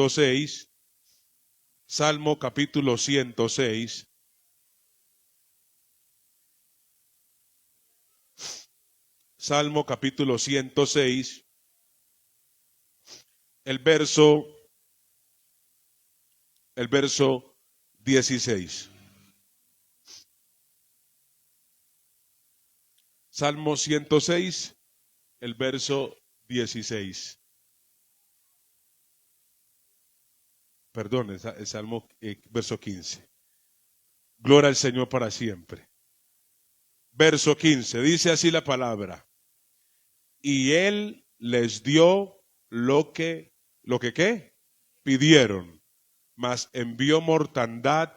106, Salmo capítulo 106. Salmo capítulo 106, el verso 16. Salmo 106, el verso 16. Perdón, el Salmo verso 15. Gloria al Señor para siempre. Verso 15, dice así la palabra. Y Él les dio lo que ¿qué? Pidieron, mas envió mortandad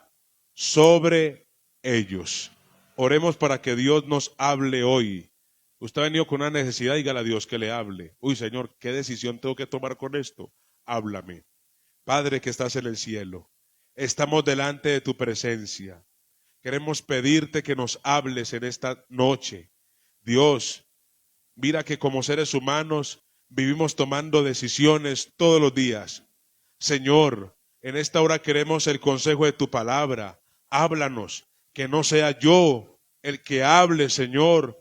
sobre ellos. Oremos para que Dios nos hable hoy. Usted ha venido con una necesidad, dígale a Dios que le hable. Uy, Señor, ¿qué decisión tengo que tomar con esto? Háblame. Padre que estás en el cielo, estamos delante de tu presencia. Queremos pedirte que nos hables en esta noche. Dios, mira que como seres humanos vivimos tomando decisiones todos los días. Señor, en esta hora queremos el consejo de tu palabra. Háblanos, que no sea yo el que hable, Señor,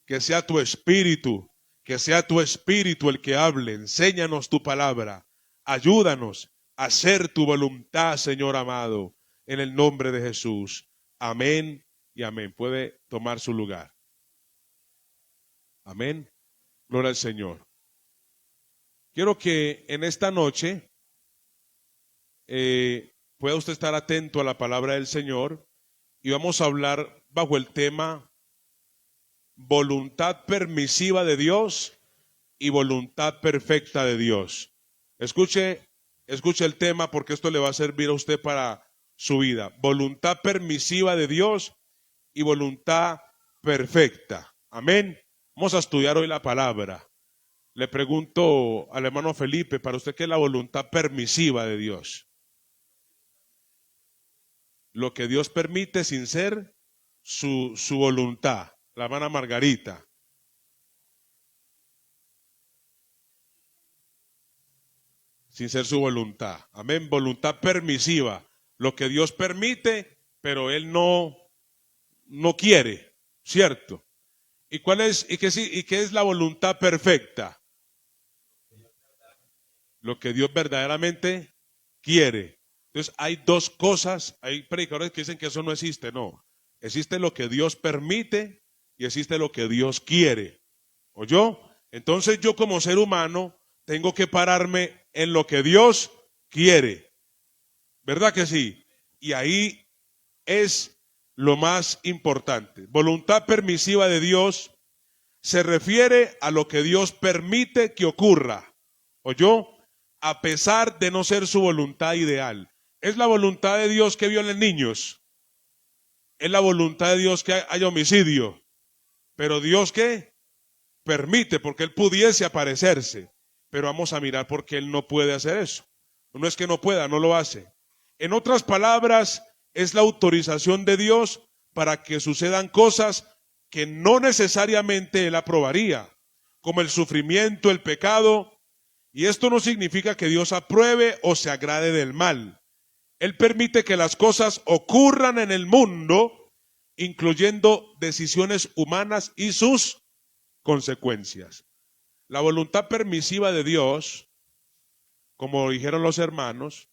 que sea tu espíritu el que hable. Enséñanos tu palabra. Ayúdanos a hacer tu voluntad, Señor amado, en el nombre de Jesús. Amén y amén. Puede tomar su lugar. Amén. Gloria al Señor. Quiero que en esta noche pueda usted estar atento a la palabra del Señor y vamos a hablar bajo el tema voluntad permisiva de Dios y voluntad perfecta de Dios. Escuche el tema porque esto le va a servir a usted para su vida. Voluntad permisiva de Dios y voluntad perfecta. Amén. Vamos a estudiar hoy la palabra. Le pregunto al hermano Felipe, para usted, ¿qué es la voluntad permisiva de Dios? Lo que Dios permite sin ser su voluntad. La hermana Margarita. Sin ser su voluntad. Amén. Voluntad permisiva. Lo que Dios permite, pero Él no quiere. ¿Cierto? ¿Y qué es la voluntad perfecta? Lo que Dios verdaderamente quiere. Entonces hay dos cosas, hay predicadores que dicen que eso no existe, no. Existe lo que Dios permite y existe lo que Dios quiere. ¿Oyó? Entonces yo como ser humano tengo que pararme en lo que Dios quiere. ¿Verdad que sí? Y ahí es lo más importante. Voluntad permisiva de Dios se refiere a lo que Dios permite que ocurra. ¿Oyó? A pesar de no ser su voluntad ideal. ¿Es la voluntad de Dios que violen niños? ¿Es la voluntad de Dios que haya homicidio? Pero Dios, ¿qué? Permite, porque Él pudiese aparecerse. Pero vamos a mirar por qué Él no puede hacer eso. No es que no pueda, no lo hace. En otras palabras, es la autorización de Dios para que sucedan cosas que no necesariamente Él aprobaría, como el sufrimiento, el pecado. Y esto no significa que Dios apruebe o se agrade del mal. Él permite que las cosas ocurran en el mundo, incluyendo decisiones humanas y sus consecuencias. La voluntad permisiva de Dios, como dijeron los hermanos,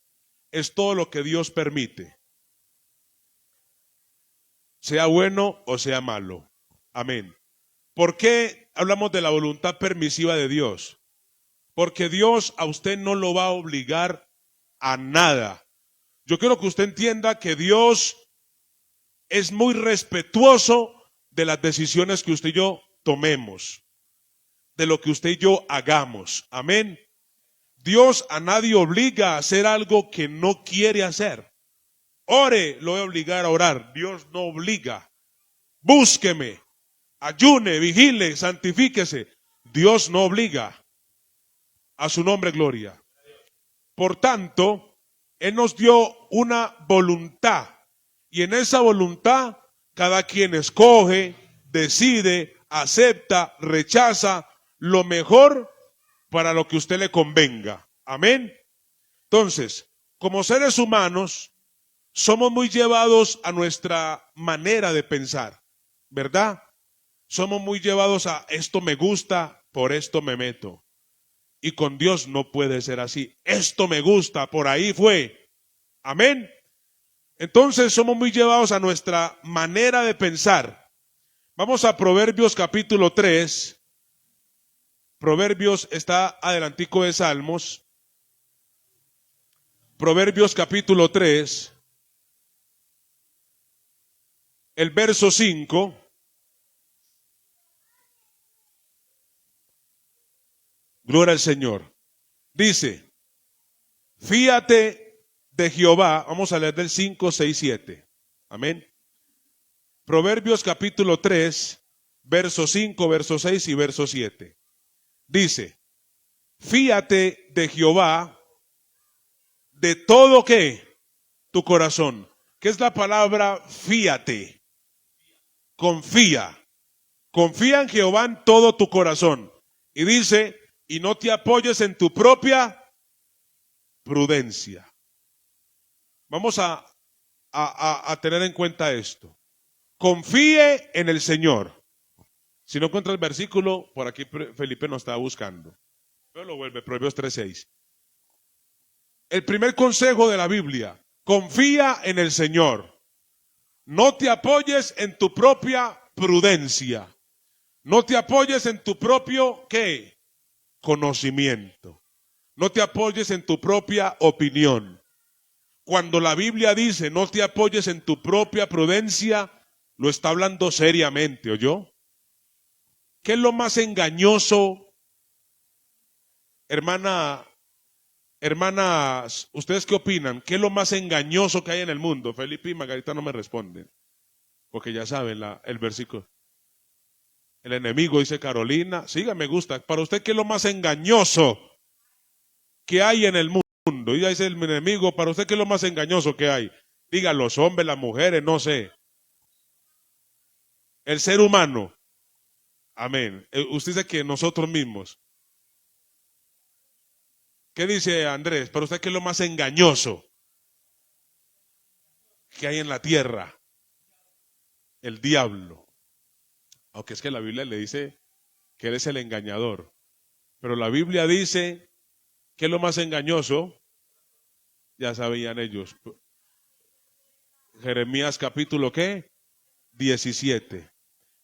es todo lo que Dios permite, sea bueno o sea malo. Amén. ¿Por qué hablamos de la voluntad permisiva de Dios? Porque Dios a usted no lo va a obligar a nada. Yo quiero que usted entienda que Dios es muy respetuoso de las decisiones que usted y yo tomemos, de lo que usted y yo hagamos. Amén. Dios a nadie obliga a hacer algo que no quiere hacer. Ore, lo voy a obligar a orar. Dios no obliga. Búsqueme, ayune, vigile, santifíquese. Dios no obliga. A su nombre, gloria. Por tanto, Él nos dio una voluntad. Y en esa voluntad, cada quien escoge, decide, acepta, rechaza lo mejor para lo que usted le convenga. Amén. Entonces, como seres humanos, somos muy llevados a nuestra manera de pensar, ¿verdad? Somos muy llevados a esto me gusta, por esto me meto. Y con Dios no puede ser así. Esto me gusta, por ahí fue. Amén. Entonces somos muy llevados a nuestra manera de pensar. Vamos a Proverbios capítulo 3. Proverbios está adelantico de Salmos. Proverbios capítulo 3. El verso 5. Gloria al Señor. Dice, fíate de Jehová. Vamos a leer del 5, 6, 7. Amén. Proverbios capítulo 3, verso 5, verso 6 y verso 7. Dice, fíate de Jehová de todo que tu corazón. ¿Qué es la palabra fíate? Confía. Confía en Jehová en todo tu corazón. Y dice, y no te apoyes en tu propia prudencia. Vamos a tener en cuenta esto. Confíe en el Señor. Si no encuentra el versículo, por aquí Felipe nos está buscando. Pero lo vuelve, Proverbios 3:6. El primer consejo de la Biblia, confía en el Señor. No te apoyes en tu propia prudencia. No te apoyes en tu propio, ¿qué? Conocimiento. No te apoyes en tu propia opinión. Cuando la Biblia dice no te apoyes en tu propia prudencia, lo está hablando seriamente, ¿oyó? ¿Qué es lo más engañoso, hermanas, ustedes qué opinan? ¿Qué es lo más engañoso que hay en el mundo? Felipe y Margarita no me responden, porque ya saben el versículo. El enemigo, dice Carolina, siga, me gusta. Para usted, ¿qué es lo más engañoso que hay en el mundo? Y ya dice el enemigo, para usted, ¿qué es lo más engañoso que hay? Diga, los hombres, las mujeres, no sé. El ser humano. Amén. Usted dice que nosotros mismos. ¿Qué dice Andrés? Para usted, ¿qué es lo más engañoso que hay en la tierra? El diablo. Aunque es que la Biblia le dice que él es el engañador. Pero la Biblia dice, ¿qué es lo más engañoso? Ya sabían ellos. Jeremías capítulo ¿qué? 17.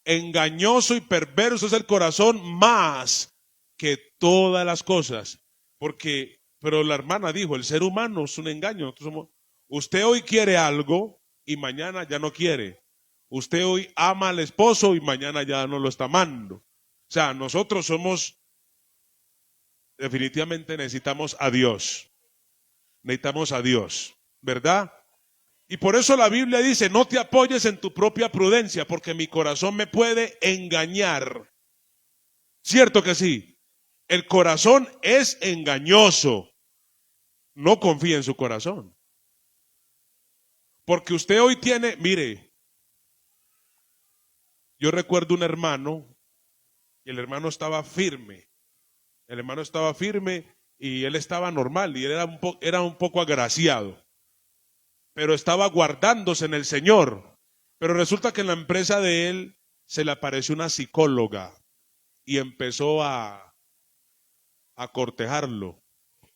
Engañoso y perverso es el corazón más que todas las cosas. Pero la hermana dijo, el ser humano es un engaño. Usted hoy quiere algo y mañana ya no quiere. Usted hoy ama al esposo y mañana ya no lo está amando. O sea, nosotros definitivamente necesitamos a Dios. Necesitamos a Dios, ¿verdad? Y por eso la Biblia dice, no te apoyes en tu propia prudencia, porque mi corazón me puede engañar. ¿Cierto que sí? El corazón es engañoso. No confíe en su corazón. Porque usted hoy tiene, mire, yo recuerdo un hermano, y el hermano estaba firme. El hermano estaba firme y él estaba normal y él era un poco agraciado. Pero estaba guardándose en el Señor. Pero resulta que en la empresa de él se le apareció una psicóloga y empezó a cortejarlo.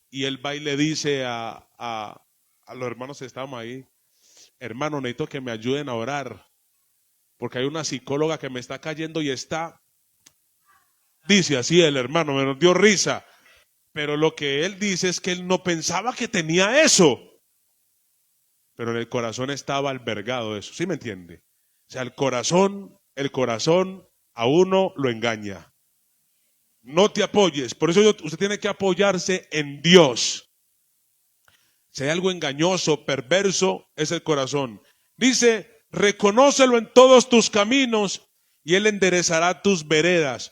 Y él va y le dice a los hermanos que estábamos ahí, hermano, necesito que me ayuden a orar, porque hay una psicóloga que me está cayendo y dice así el hermano, me dio risa. Pero lo que él dice es que él no pensaba que tenía eso. Pero en el corazón estaba albergado eso, ¿sí me entiende? O sea, el corazón a uno lo engaña. No te apoyes, por eso usted tiene que apoyarse en Dios. Si hay algo engañoso, perverso, es el corazón. Dice, reconócelo en todos tus caminos y Él enderezará tus veredas.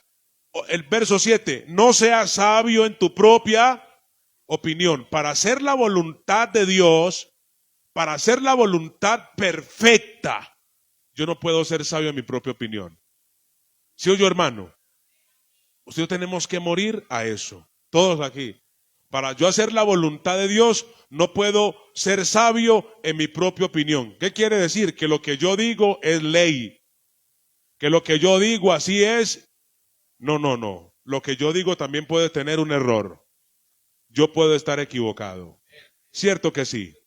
El verso 7, no seas sabio en tu propia opinión. Para hacer la voluntad de Dios, para hacer la voluntad perfecta, yo no puedo ser sabio en mi propia opinión. ¿Sí o yo, hermano? Usted tenemos que morir a eso. Todos aquí. Para yo hacer la voluntad de Dios, no puedo ser sabio en mi propia opinión. ¿Qué quiere decir? Que lo que yo digo es ley. Que lo que yo digo así es. No. Lo que yo digo también puede tener un error. Yo puedo estar equivocado. Cierto que sí.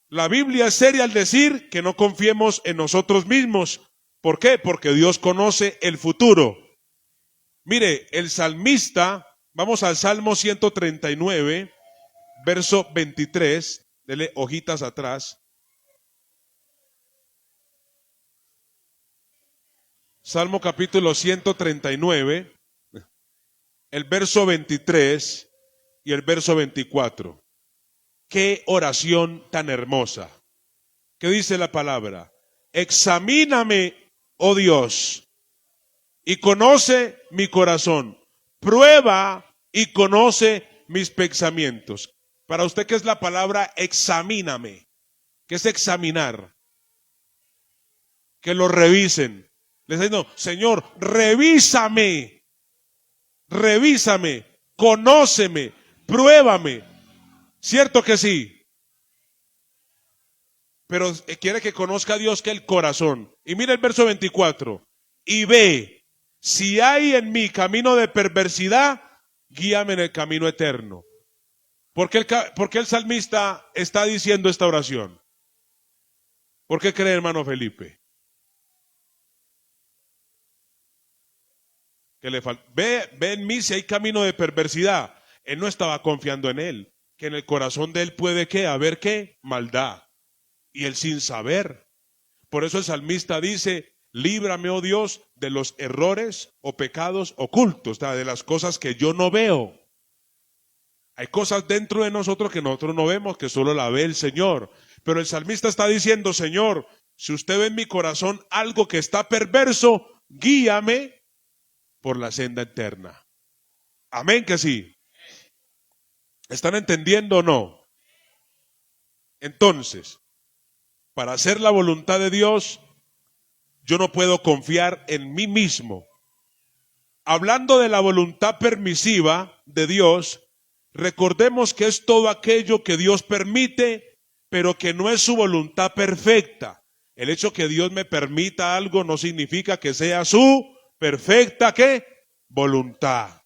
La Biblia es seria al decir que no confiemos en nosotros mismos. ¿Por qué? Porque Dios conoce el futuro. Mire, el salmista, vamos al Salmo 139, verso 23, dele hojitas atrás. Salmo capítulo 139, el verso 23 y el verso 24. Qué oración tan hermosa. ¿Qué dice la palabra? Examíname, oh Dios, y conoce mi corazón. Prueba y conoce mis pensamientos. Para usted, ¿qué es la palabra examíname? ¿Qué es examinar? Que lo revisen. Les digo, Señor, revísame, conóceme, pruébame. ¿Cierto que sí? Pero quiere que conozca a Dios que el corazón. Y mira el verso 24. Y ve, si hay en mí camino de perversidad, guíame en el camino eterno. ¿Por qué el salmista está diciendo esta oración? ¿Por qué cree, hermano Felipe? Que ve en mí si hay camino de perversidad. Él no estaba confiando en él. Que en el corazón de él puede ¿qué? Haber ¿qué? Maldad. Y él sin saber. Por eso el salmista dice, líbrame, oh Dios, de los errores o pecados ocultos, de las cosas que yo no veo. Hay cosas dentro de nosotros que nosotros no vemos, que solo la ve el Señor. Pero el salmista está diciendo, Señor, si usted ve en mi corazón algo que está perverso, guíame por la senda eterna. Amén que sí. ¿Están entendiendo o no? Entonces, para hacer la voluntad de Dios, yo no puedo confiar en mí mismo. Hablando de la voluntad permisiva de Dios, recordemos que es todo aquello que Dios permite, pero que no es su voluntad perfecta. El hecho que Dios me permita algo no significa que sea su perfecta ¿qué? Voluntad.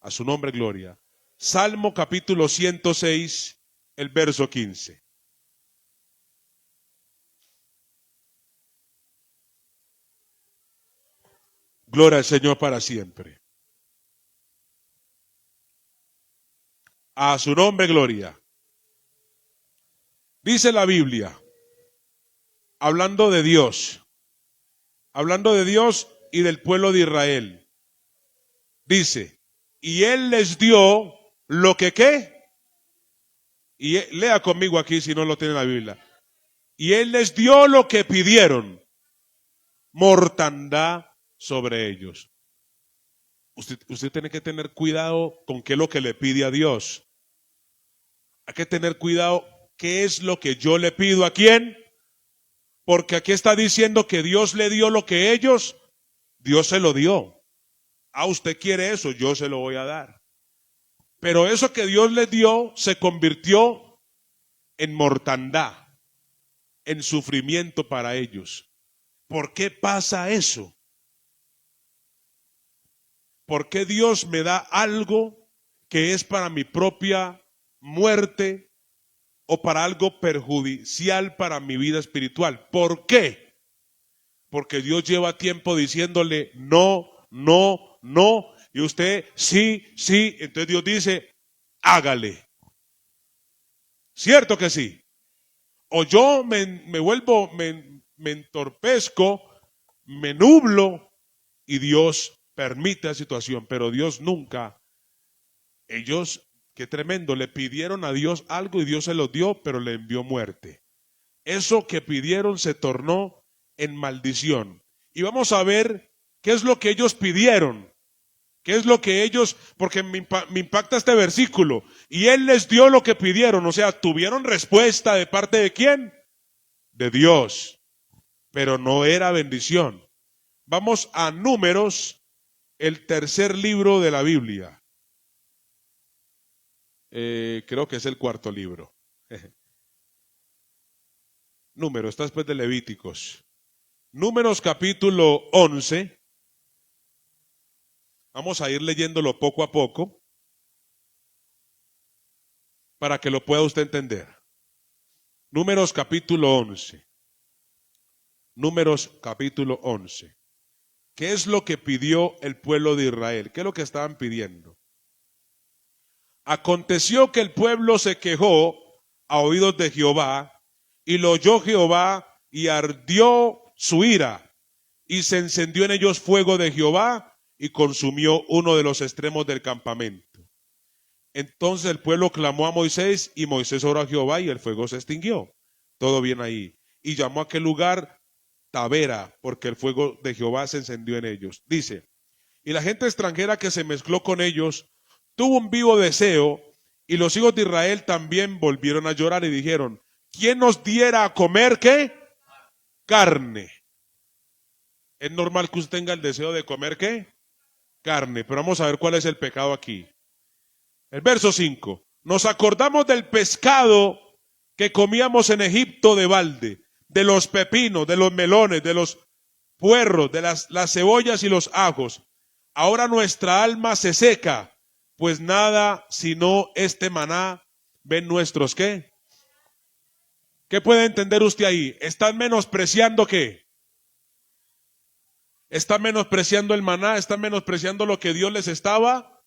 A su nombre gloria. Salmo capítulo 106, el verso 15. Gloria al Señor para siempre. A su nombre gloria. Dice la Biblia, hablando de Dios y del pueblo de Israel. Dice, y Él les dio lo que ¿qué? Y lea conmigo aquí si no lo tiene en la Biblia. Y Él les dio lo que pidieron, mortandad sobre ellos. Usted tiene que tener cuidado con qué es lo que le pide a Dios. Hay que tener cuidado qué es lo que yo le pido a quién. Porque aquí está diciendo que Dios le dio lo que ellos, Dios se lo dio. Usted quiere eso, yo se lo voy a dar. Pero eso que Dios les dio se convirtió en mortandad, en sufrimiento para ellos. ¿Por qué pasa eso? ¿Por qué Dios me da algo que es para mi propia muerte o para algo perjudicial para mi vida espiritual? ¿Por qué? Porque Dios lleva tiempo diciéndole no, y usted sí, entonces Dios dice, hágale. ¿Cierto que sí? O yo me vuelvo, me entorpezco, me nublo y Dios permite la situación, pero Dios nunca. Ellos, qué tremendo, le pidieron a Dios algo y Dios se lo dio, pero le envió muerte. Eso que pidieron se tornó en maldición. Y vamos a ver qué es lo que ellos pidieron. ¿Qué es lo que ellos, porque me impacta este versículo? Y Él les dio lo que pidieron, o sea, tuvieron respuesta de parte de ¿quién? De Dios, pero no era bendición. Vamos a Números, el tercer libro de la Biblia. Creo que es el cuarto libro. Número, está después de Levíticos. Números capítulo 11. Vamos a ir leyéndolo poco a poco para que lo pueda usted entender. Números capítulo 11. Números capítulo 11. ¿Qué es lo que pidió el pueblo de Israel? ¿Qué es lo que estaban pidiendo? Aconteció que el pueblo se quejó a oídos de Jehová, y lo oyó Jehová, y ardió su ira, y se encendió en ellos fuego de Jehová, y consumió uno de los extremos del campamento. Entonces el pueblo clamó a Moisés, y Moisés oró a Jehová, y el fuego se extinguió. Todo bien ahí. Y llamó a aquel lugar Tabera, porque el fuego de Jehová se encendió en ellos. Dice, y la gente extranjera que se mezcló con ellos tuvo un vivo deseo, y los hijos de Israel también volvieron a llorar y dijeron, ¿quién nos diera a comer qué? Carne. ¿Es normal que usted tenga el deseo de comer qué? Carne. Pero vamos a ver cuál es el pecado aquí. El verso 5. Nos acordamos del pescado que comíamos en Egipto de balde, de los pepinos, de los melones, de los puerros, de las cebollas y los ajos. Ahora nuestra alma se seca, pues nada sino este maná ven nuestros ¿qué? ¿Qué puede entender usted ahí? ¿Están menospreciando qué? ¿Están menospreciando el maná? ¿Están menospreciando lo que Dios les estaba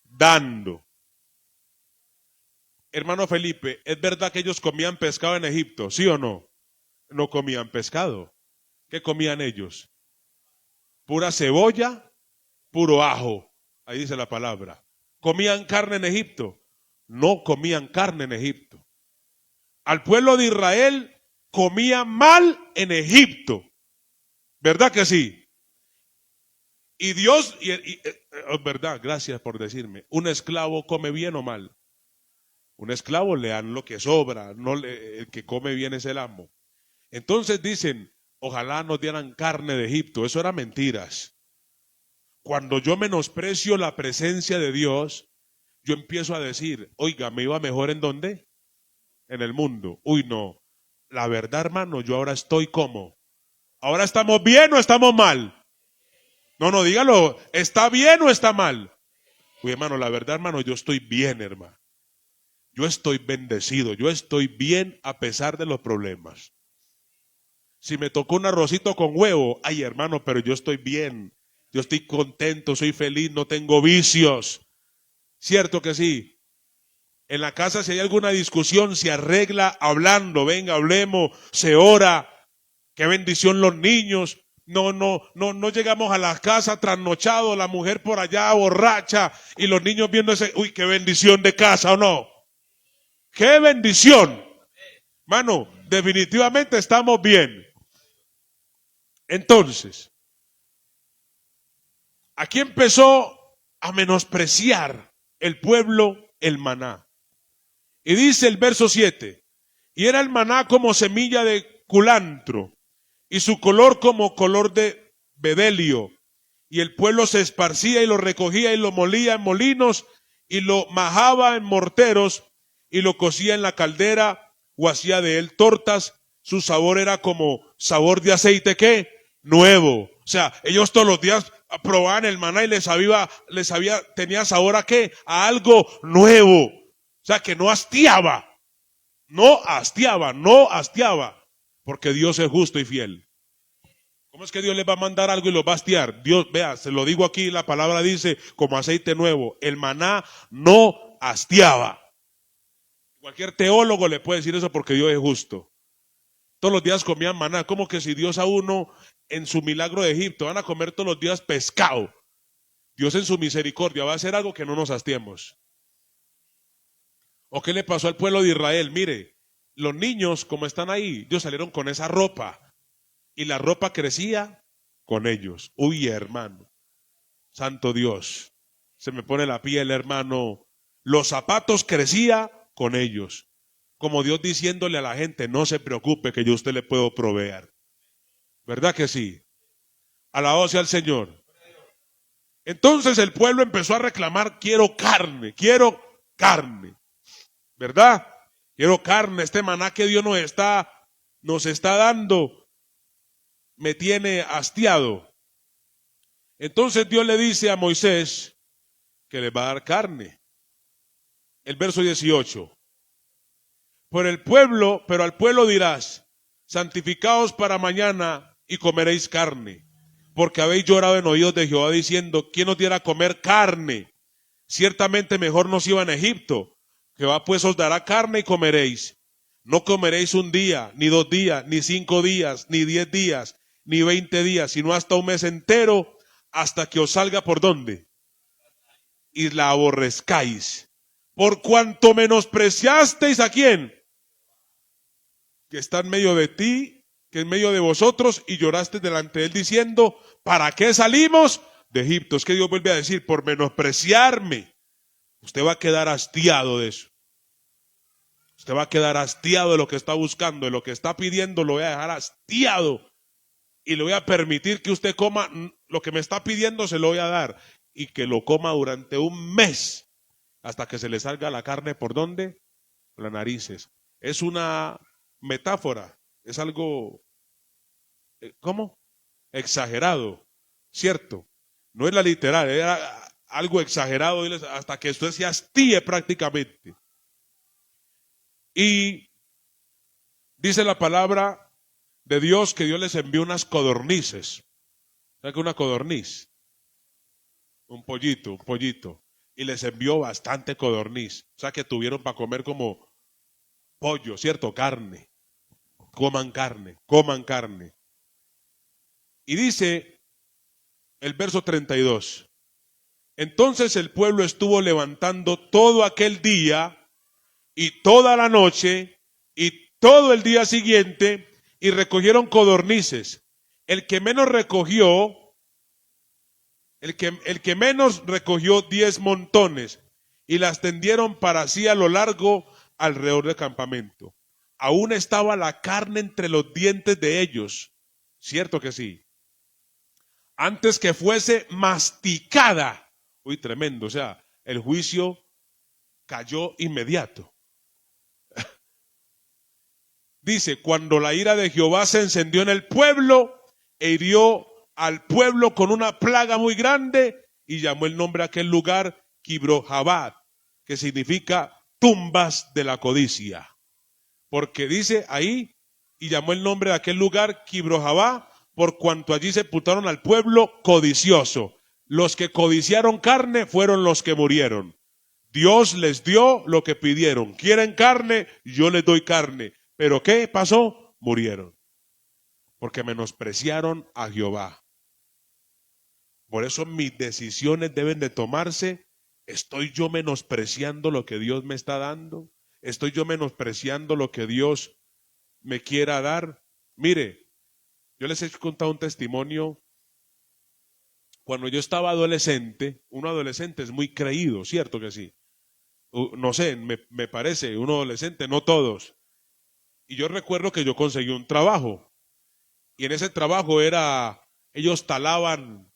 dando? Hermano Felipe, ¿es verdad que ellos comían pescado en Egipto? ¿Sí o no? No comían pescado. ¿Qué comían ellos? Pura cebolla, puro ajo. Ahí dice la palabra. ¿Comían carne en Egipto? No comían carne en Egipto. Al pueblo de Israel comía mal en Egipto. ¿Verdad que sí? Y Dios, verdad, gracias por decirme, ¿un esclavo come bien o mal? Un esclavo le dan lo que sobra, el que come bien es el amo. Entonces dicen, ojalá nos dieran carne de Egipto. Eso eran mentiras. Cuando yo menosprecio la presencia de Dios, yo empiezo a decir, oiga, ¿me iba mejor en dónde? En el mundo. Uy, no. La verdad, hermano, yo ahora estoy como. ¿Ahora estamos bien o estamos mal? No, dígalo. ¿Está bien o está mal? Uy, hermano, la verdad, hermano, yo estoy bien, hermano. Yo estoy bendecido. Yo estoy bien a pesar de los problemas. Si me tocó un arrocito con huevo, ay, hermano, pero yo estoy bien. Yo estoy contento, soy feliz, no tengo vicios. ¿Cierto que sí? En la casa, si hay alguna discusión, se arregla hablando. Venga, hablemos, se ora. Qué bendición los niños. No llegamos a la casa trasnochados, la mujer por allá borracha y los niños viendo ese, uy, qué bendición de casa, ¿o no? ¡Qué bendición! Mano, definitivamente estamos bien. Entonces, aquí empezó a menospreciar el pueblo el maná. Y dice el verso 7, y era el maná como semilla de culantro, y su color como color de bedelio. Y el pueblo se esparcía y lo recogía y lo molía en molinos y lo majaba en morteros y lo cocía en la caldera o hacía de él tortas. Su sabor era como sabor de aceite, ¿qué? Nuevo. O sea, ellos todos los días probaban el maná y tenía sabor a ¿qué? A algo nuevo. O sea, que no hastiaba. No hastiaba. Porque Dios es justo y fiel. ¿Cómo es que Dios les va a mandar algo y los va a hastiar? Dios, vea, se lo digo aquí, la palabra dice, como aceite nuevo, el maná no hastiaba. Cualquier teólogo le puede decir eso porque Dios es justo. Todos los días comían maná, como que si Dios a uno en su milagro de Egipto van a comer todos los días pescado. Dios en su misericordia va a hacer algo que no nos hastiemos. ¿O qué le pasó al pueblo de Israel? Mire, los niños como están ahí, ellos salieron con esa ropa. Y la ropa crecía con ellos. Uy, hermano. Santo Dios. Se me pone la piel, hermano. Los zapatos crecía con ellos. Como Dios diciéndole a la gente, no se preocupe que yo a usted le puedo proveer. ¿Verdad que sí? Alabado sea el Señor. Entonces el pueblo empezó a reclamar, quiero carne, quiero carne. ¿verdad? Quiero carne, este maná que Dios nos está dando, me tiene hastiado. Entonces Dios le dice a Moisés que le va a dar carne. El verso 18. Pero al pueblo dirás, santificaos para mañana y comeréis carne, porque habéis llorado en oídos de Jehová diciendo, ¿quién nos diera a comer carne? Ciertamente mejor nos iba en Egipto. Jehová pues os dará carne y comeréis. No comeréis un día, ni 2 días, ni 5 días, ni 10 días, ni 20 días, sino hasta un mes entero, hasta que os salga por dónde. Y la aborrezcáis. Por cuanto menospreciasteis ¿a quién? Que está en medio de ti, que en medio de vosotros, y lloraste delante de él diciendo, ¿para qué salimos de Egipto? Es que Dios vuelve a decir, por menospreciarme. Usted va a quedar hastiado de eso. Usted va a quedar hastiado de lo que está buscando, de lo que está pidiendo, lo voy a dejar hastiado. Y le voy a permitir que usted coma lo que me está pidiendo, se lo voy a dar. Y que lo coma durante un mes, hasta que se le salga la carne, ¿por dónde? Por las narices. Es una metáfora, es algo, ¿cómo? Exagerado, ¿cierto? No es la literal, era algo exagerado hasta que usted se hastíe prácticamente. Y dice la palabra de Dios que Dios les envió unas codornices. ¿Sabe qué es una codorniz? Un pollito. Y les envió bastante codorniz. O sea que tuvieron para comer como pollo, ¿cierto? Carne. Coman carne, coman carne. Y dice el verso 32. Entonces el pueblo estuvo levantando todo aquel día y toda la noche y todo el día siguiente y recogieron codornices. El que menos recogió, el que menos recogió 10 montones y las tendieron para sí a lo largo alrededor del campamento. Aún estaba la carne entre los dientes de ellos, cierto que sí, antes que fuese masticada. Uy, tremendo, o sea, el juicio cayó inmediato. Dice, cuando la ira de Jehová se encendió en el pueblo, e hirió al pueblo con una plaga muy grande, y llamó el nombre a aquel lugar Kibrohabat, que significa tumbas de la codicia. Porque dice ahí, y llamó el nombre de aquel lugar Kibrohabat, por cuanto allí sepultaron al pueblo codicioso. Los que codiciaron carne fueron los que murieron. Dios les dio lo que pidieron. ¿Quieren carne? Yo les doy carne. ¿Pero qué pasó? Murieron. Porque menospreciaron a Jehová. Por eso mis decisiones deben de tomarse. ¿Estoy yo menospreciando lo que Dios me está dando? ¿Estoy yo menospreciando lo que Dios me quiera dar? Mire, yo les he contado un testimonio. Cuando yo estaba adolescente, un adolescente es muy creído, ¿cierto que sí? No sé, me parece, un adolescente, no todos. Y yo recuerdo que yo conseguí un trabajo. Y en ese trabajo ellos talaban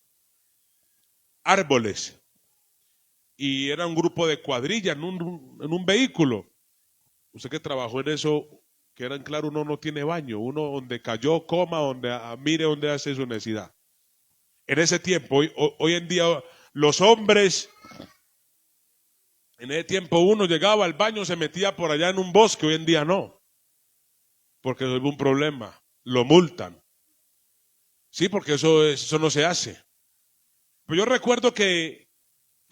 árboles. Y era un grupo de cuadrilla en un vehículo. Usted que trabajó en eso, que era en claro, uno no tiene baño. Uno donde cayó, coma, mire donde hace su necesidad. En ese tiempo, hoy en día, los hombres, en ese tiempo uno llegaba al baño, se metía por allá en un bosque, hoy en día no. Porque eso es un problema, lo multan. Sí, porque eso no se hace. Pero yo recuerdo que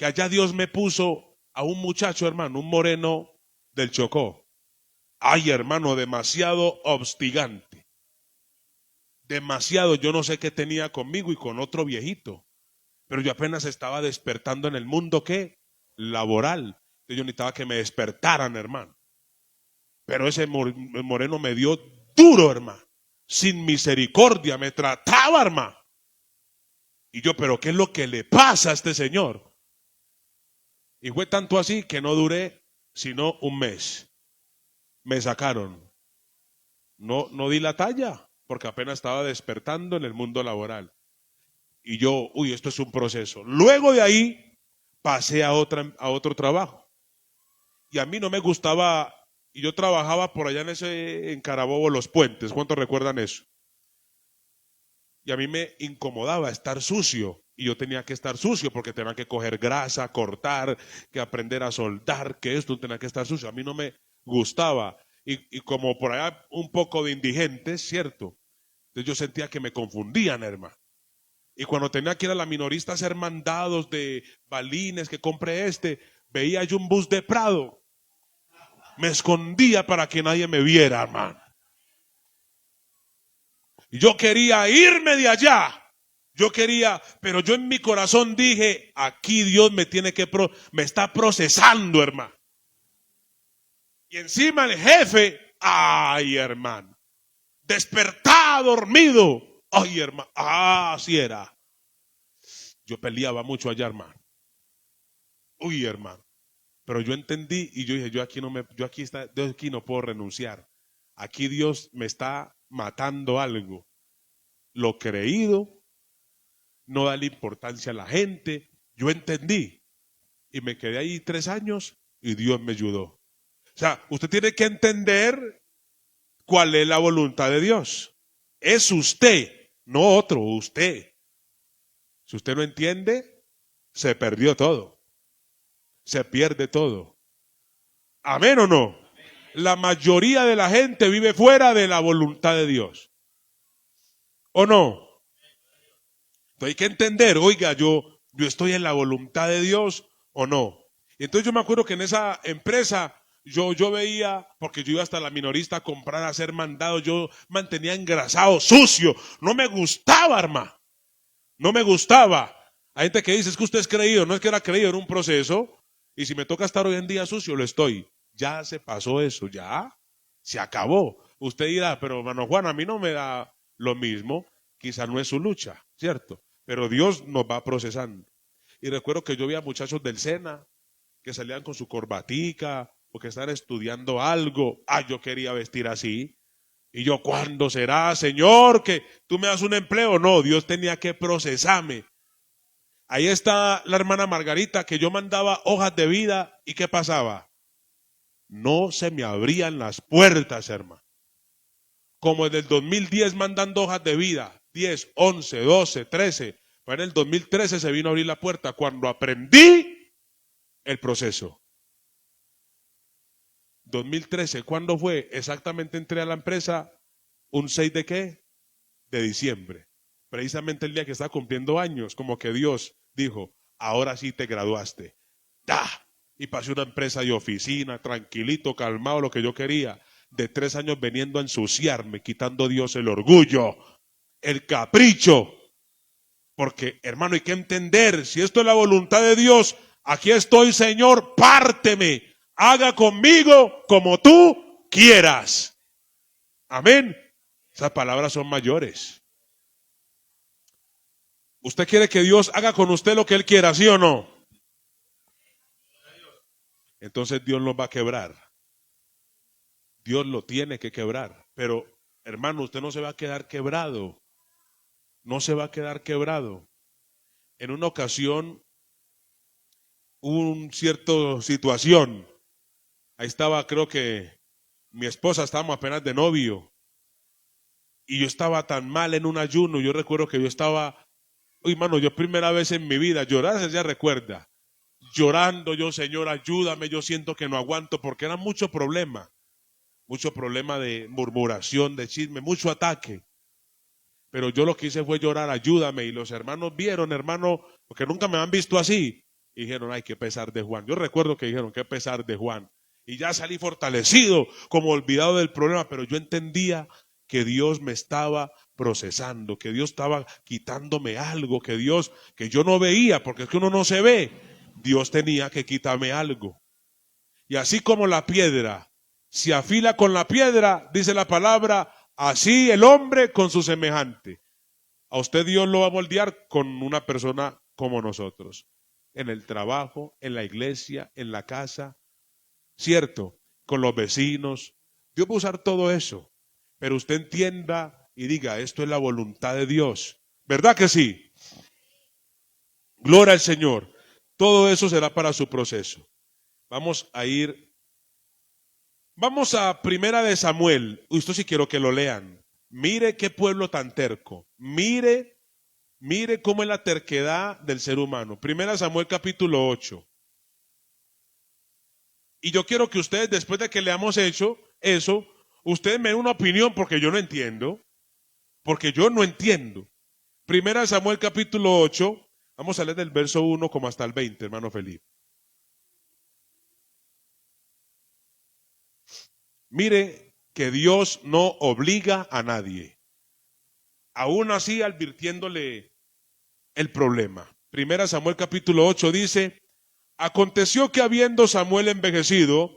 allá Dios me puso a un muchacho, hermano, un moreno del Chocó. Ay, hermano, demasiado obstigante. Demasiado, yo no sé qué tenía conmigo y con otro viejito. Pero yo apenas estaba despertando en el mundo, ¿qué? Laboral. Yo necesitaba que me despertaran, hermano. Pero ese moreno me dio duro, hermano. Sin misericordia, me trataba, hermano. Y yo, pero ¿qué es lo que le pasa a este señor? Y fue tanto así que no duré sino un mes. Me sacaron. No di la talla, porque apenas estaba despertando en el mundo laboral. Y yo, esto es un proceso. Luego de ahí pasé a otro trabajo. Y a mí no me gustaba, y yo trabajaba por allá en Carabobo, Los Puentes. ¿Cuántos recuerdan eso? Y a mí me incomodaba estar sucio. Y yo tenía que estar sucio porque tenía que coger grasa, cortar, que aprender a soldar, que esto tenía que estar sucio. A mí no me gustaba. Y como por allá un poco de indigentes, ¿cierto? Entonces yo sentía que me confundían, hermano. Y cuando tenía que ir a la minorista a hacer mandados de balines, que compre veía yo un bus de Prado. Me escondía para que nadie me viera, hermano. Y yo quería irme de allá. Pero yo en mi corazón dije, aquí Dios me está procesando, hermano. Y encima el jefe, ay, hermano, despertado, dormido. Ay, hermano, así era. Yo peleaba mucho allá, hermano. Uy, hermano. Pero yo entendí y yo dije, yo aquí no puedo renunciar. Aquí Dios me está matando algo. Lo creído no da la importancia a la gente. Yo entendí y me quedé ahí 3 años y Dios me ayudó. O sea, usted tiene que entender cuál es la voluntad de Dios. Es usted, no otro, usted. Si usted no entiende, se perdió todo. Se pierde todo. ¿Amén o no? La mayoría de la gente vive fuera de la voluntad de Dios. ¿O no? Entonces hay que entender, oiga, yo estoy en la voluntad de Dios o no. Y entonces yo me acuerdo que en esa empresa yo veía, porque yo iba hasta la minorista a comprar, a hacer mandados, yo mantenía engrasado, sucio. No me gustaba, hermano. No me gustaba. Hay gente que dice, es que usted es creído. No es que era creído, era un proceso. Y si me toca estar hoy en día sucio, lo estoy. Ya se pasó eso, ya se acabó. Usted dirá, pero hermano Juan, a mí no me da lo mismo. Quizá no es su lucha, ¿cierto? Pero Dios nos va procesando. Y recuerdo que yo veía muchachos del SENA que salían con su corbatica o que estaban estudiando algo. Yo quería vestir así. Y yo, ¿cuándo será, Señor, que tú me das un empleo? No, Dios tenía que procesarme. Ahí está la hermana Margarita, que yo mandaba hojas de vida. ¿Y qué pasaba? No se me abrían las puertas, hermano. Como en el 2010 mandando hojas de vida. 10, 11, 12, 13. Pero en el 2013 se vino a abrir la puerta cuando aprendí el proceso. 2013, ¿cuándo fue? Exactamente entré a la empresa un 6 de ¿qué? De diciembre. Precisamente el día que estaba cumpliendo años, como que Dios dijo, ahora sí te graduaste. ¡Da! Y pasé una empresa de oficina, tranquilito, calmado, lo que yo quería. De 3 años veniendo a ensuciarme, quitando a Dios el orgullo, el capricho. Porque, hermano, hay que entender, si esto es la voluntad de Dios, aquí estoy, Señor, párteme. Haga conmigo como tú quieras. Amén. Esas palabras son mayores. ¿Usted quiere que Dios haga con usted lo que Él quiera, sí o no? Entonces Dios lo va a quebrar. Dios lo tiene que quebrar. Pero, hermano, usted no se va a quedar quebrado. No se va a quedar quebrado. En una ocasión, una cierta situación. Ahí estaba, creo que mi esposa, estábamos apenas de novio. Y yo estaba tan mal en un ayuno. Yo recuerdo que yo estaba, hermano, yo primera vez en mi vida, llorar, ella recuerda. Llorando yo, Señor, ayúdame, yo siento que no aguanto, porque era mucho problema de murmuración, de chisme, mucho ataque. Pero yo lo que hice fue llorar, ayúdame, y los hermanos vieron, hermano, porque nunca me han visto así, y dijeron, ay, qué pesar de Juan. Yo recuerdo que dijeron, qué pesar de Juan. Y ya salí fortalecido, como olvidado del problema, pero yo entendía que Dios me estaba procesando, que Dios estaba quitándome algo, que yo no veía, porque es que uno no se ve. Dios tenía que quitarme algo. Y así como la piedra se afila con la piedra, dice la palabra, así el hombre con su semejante. A usted Dios lo va a moldear con una persona como nosotros. En el trabajo, en la iglesia, en la casa, ¿cierto? Con los vecinos. Dios va a usar todo eso. Pero usted entienda y diga, esto es la voluntad de Dios. ¿Verdad que sí? Gloria al Señor. Todo eso será para su proceso. Vamos a ir Vamos a Primera de Samuel. Esto sí quiero que lo lean. Mire qué pueblo tan terco. Mire cómo es la terquedad del ser humano. Primera de Samuel capítulo 8. Y yo quiero que ustedes, después de que le hemos hecho eso, ustedes me den una opinión porque yo no entiendo. Porque yo no entiendo. Primera de Samuel capítulo 8. Vamos a leer del verso 1 como hasta el 20, hermano Felipe. Mire que Dios no obliga a nadie. Aún así advirtiéndole el problema. Primera Samuel capítulo 8 dice, aconteció que habiendo Samuel envejecido,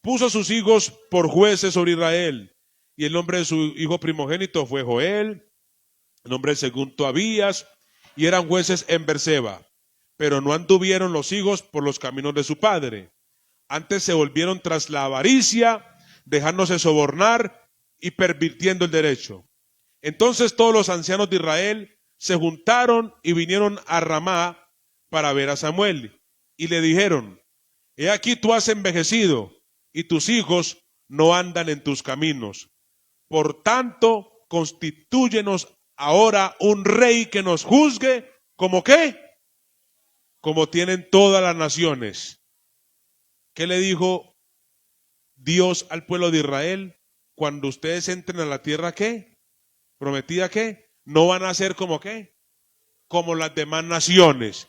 puso a sus hijos por jueces sobre Israel. Y el nombre de su hijo primogénito fue Joel, el nombre del segundo Abías, y eran jueces en Berseba. Pero no anduvieron los hijos por los caminos de su padre. Antes se volvieron tras la avaricia, dejándose sobornar y pervirtiendo el derecho. Entonces todos los ancianos de Israel se juntaron y vinieron a Ramá para ver a Samuel. Y le dijeron, he aquí tú has envejecido y tus hijos no andan en tus caminos. Por tanto, constitúyenos ahora un rey que nos juzgue, ¿como qué? Como tienen todas las naciones. ¿Qué le dijo Dios al pueblo de Israel? Cuando ustedes entren a la tierra, ¿qué? ¿Prometida qué? No van a ser como qué? Como las demás naciones.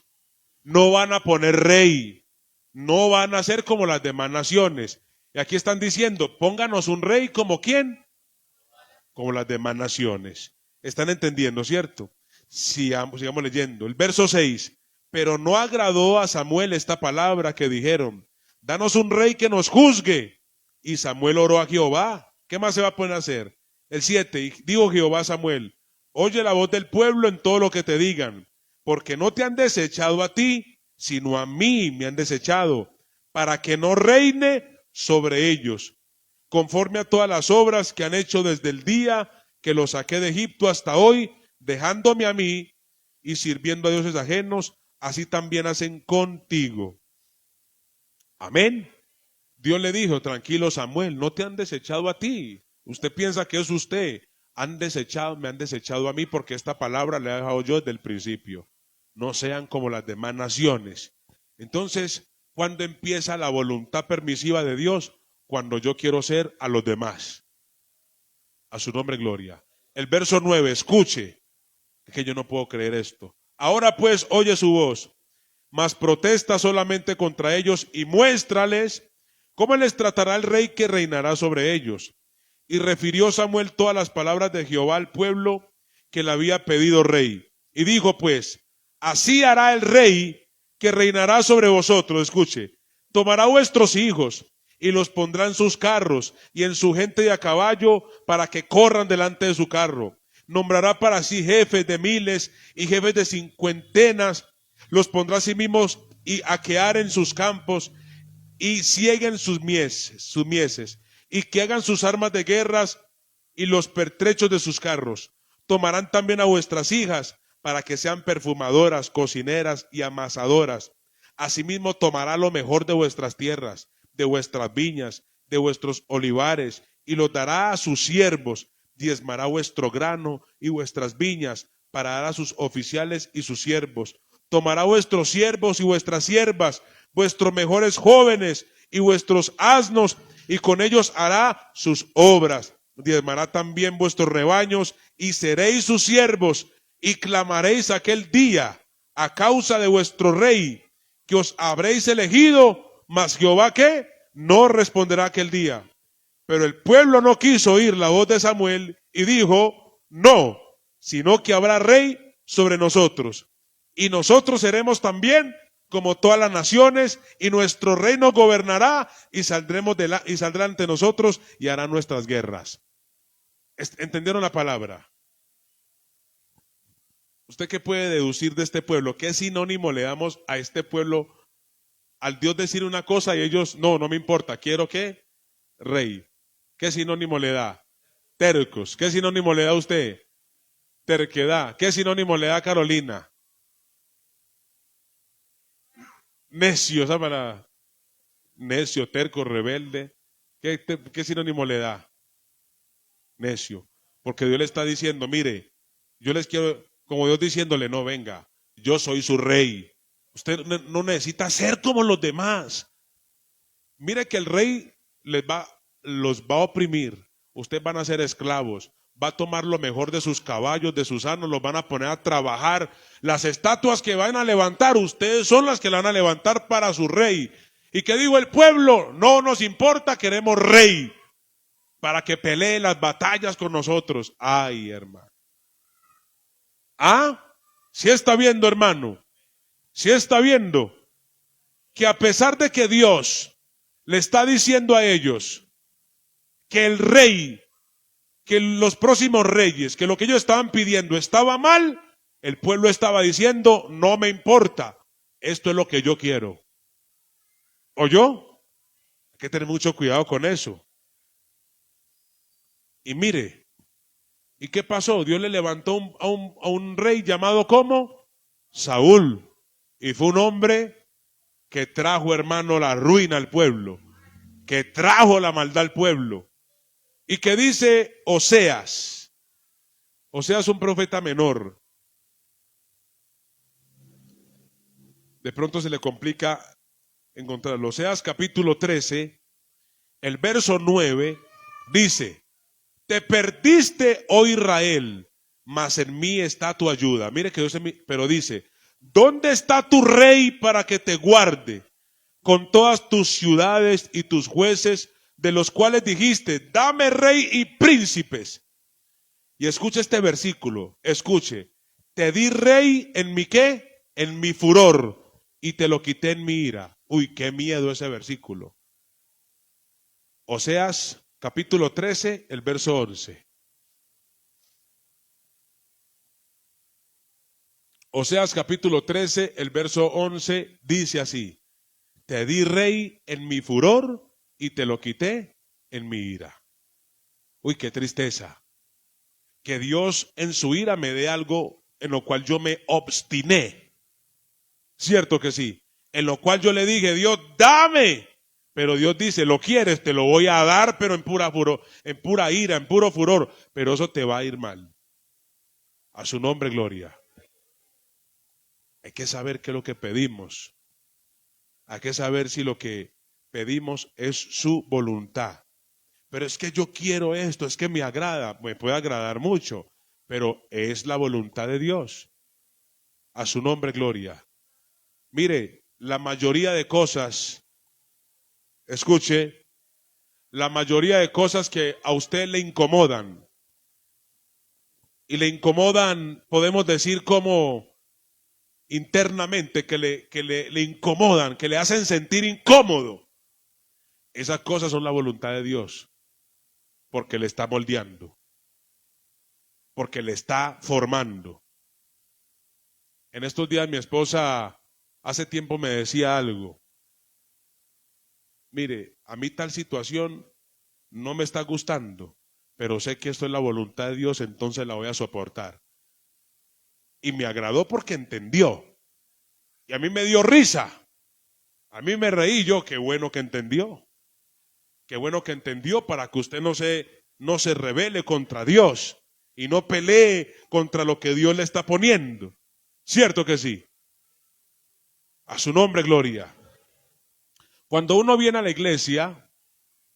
No van a poner rey. No van a ser como las demás naciones. Y aquí están diciendo, pónganos un rey como quién? Como las demás naciones. ¿Están entendiendo, cierto? Sigamos leyendo. El verso 6. Pero no agradó a Samuel esta palabra que dijeron, danos un rey que nos juzgue. Y Samuel oró a Jehová. ¿Qué más se va a poner a hacer? El 7. Y dijo Jehová a Samuel, oye la voz del pueblo en todo lo que te digan, porque no te han desechado a ti, sino a mí me han desechado, para que no reine sobre ellos, conforme a todas las obras que han hecho desde el día que los saqué de Egipto hasta hoy, dejándome a mí y sirviendo a dioses ajenos, así también hacen contigo. Amén. Dios le dijo, tranquilo Samuel, no te han desechado a ti. Usted piensa que es usted. Me han desechado a mí porque esta palabra le he dejado yo desde el principio. No sean como las demás naciones. Entonces, ¿cuándo empieza la voluntad permisiva de Dios? Cuando yo quiero ser a los demás. A su nombre, gloria. El verso 9, escuche, que yo no puedo creer esto. Ahora pues, oye su voz, mas protesta solamente contra ellos y muéstrales cómo les tratará el rey que reinará sobre ellos. Y refirió Samuel todas las palabras de Jehová al pueblo que le había pedido rey. Y dijo pues, así hará el rey que reinará sobre vosotros. Escuche, tomará vuestros hijos y los pondrá en sus carros y en su gente de a caballo para que corran delante de su carro. Nombrará para sí jefes de miles y jefes de cincuentenas. Los pondrá a sí mismos y aquearen sus campos y cieguen sus mieses, y que hagan sus armas de guerras y los pertrechos de sus carros. Tomarán también a vuestras hijas para que sean perfumadoras, cocineras y amasadoras. Asimismo tomará lo mejor de vuestras tierras, de vuestras viñas, de vuestros olivares, y los dará a sus siervos. Diezmará vuestro grano y vuestras viñas para dar a sus oficiales y sus siervos. Tomará vuestros siervos y vuestras siervas, vuestros mejores jóvenes y vuestros asnos, y con ellos hará sus obras. Diezmará también vuestros rebaños, y seréis sus siervos, y clamaréis aquel día a causa de vuestro rey, que os habréis elegido, mas Jehová ¿qué? No responderá aquel día. Pero el pueblo no quiso oír la voz de Samuel, y dijo, no, sino que habrá rey sobre nosotros. Y nosotros seremos también como todas las naciones, y nuestro reino gobernará, y saldrá ante nosotros y hará nuestras guerras. ¿Entendieron la palabra? ¿Usted qué puede deducir de este pueblo? ¿Qué sinónimo le damos a este pueblo al Dios decir una cosa y ellos, no me importa, quiero qué? Rey. ¿Qué sinónimo le da? Tercos. ¿Qué sinónimo le da a usted? Terquedad. ¿Qué sinónimo le da a Carolina? Necio, esa palabra. Necio, terco, rebelde. ¿Qué sinónimo le da? Necio. Porque Dios le está diciendo, mire, yo les quiero, como Dios diciéndole, no, venga, yo soy su rey. Usted no necesita ser como los demás. Mire que el rey los va a oprimir. Ustedes van a ser esclavos. Va a tomar lo mejor de sus caballos, de sus asnos, los van a poner a trabajar. Las estatuas que van a levantar, ustedes son las que la van a levantar para su rey. ¿Y qué dijo el pueblo? No nos importa, queremos rey para que pelee las batallas con nosotros. Ay, hermano. Ah, si está viendo, hermano, si está viendo que a pesar de que Dios le está diciendo a ellos que el rey, que los próximos reyes, que lo que ellos estaban pidiendo estaba mal, el pueblo estaba diciendo, no me importa, esto es lo que yo quiero. ¿Oyó? Hay que tener mucho cuidado con eso. Y mire, ¿y qué pasó? Dios le levantó a un rey llamado ¿cómo? Saúl. Y fue un hombre que trajo, hermano, la ruina al pueblo, que trajo la maldad al pueblo. Y que dice Oseas. Oseas es un profeta menor. De pronto se le complica encontrarlo. Oseas capítulo 13, el verso 9, dice, te perdiste, oh Israel, mas en mí está tu ayuda. Mire que Dios en mí, pero dice, ¿dónde está tu rey para que te guarde? Con todas tus ciudades y tus jueces, de los cuales dijiste, dame rey y príncipes. Y escuche este versículo, escuche, te di rey en mi ¿qué? En mi furor, y te lo quité en mi ira. Uy, qué miedo ese versículo. Oseas capítulo 13, el verso 11. Oseas capítulo 13, el verso 11 dice así, te di rey en mi furor y te lo quité en mi ira. Uy, qué tristeza. Que Dios en su ira me dé algo en lo cual yo me obstiné. Cierto que sí. En lo cual yo le dije, Dios, dame. Pero Dios dice, lo quieres, te lo voy a dar, pero en pura furor, en pura ira, en puro furor. Pero eso te va a ir mal. A su nombre, gloria. Hay que saber qué es lo que pedimos. Hay que saber si lo que pedimos es su voluntad. Pero es que yo quiero esto, es que me agrada, me puede agradar mucho, pero es la voluntad de Dios. A su nombre, gloria. Mire, la mayoría de cosas, escuche, la mayoría de cosas que a usted le incomodan, y le incomodan, podemos decir como internamente, que le incomodan, que le hacen sentir incómodo, esas cosas son la voluntad de Dios, porque le está moldeando, porque le está formando. En estos días mi esposa hace tiempo me decía algo. Mire, a mí tal situación no me está gustando, pero sé que esto es la voluntad de Dios, entonces la voy a soportar. Y me agradó porque entendió. Y a mí me dio risa. A mí me reí yo, qué bueno que entendió. Qué bueno que entendió para que usted no se rebele contra Dios y no pelee contra lo que Dios le está poniendo. ¿Cierto que sí? A su nombre, gloria. Cuando uno viene a la iglesia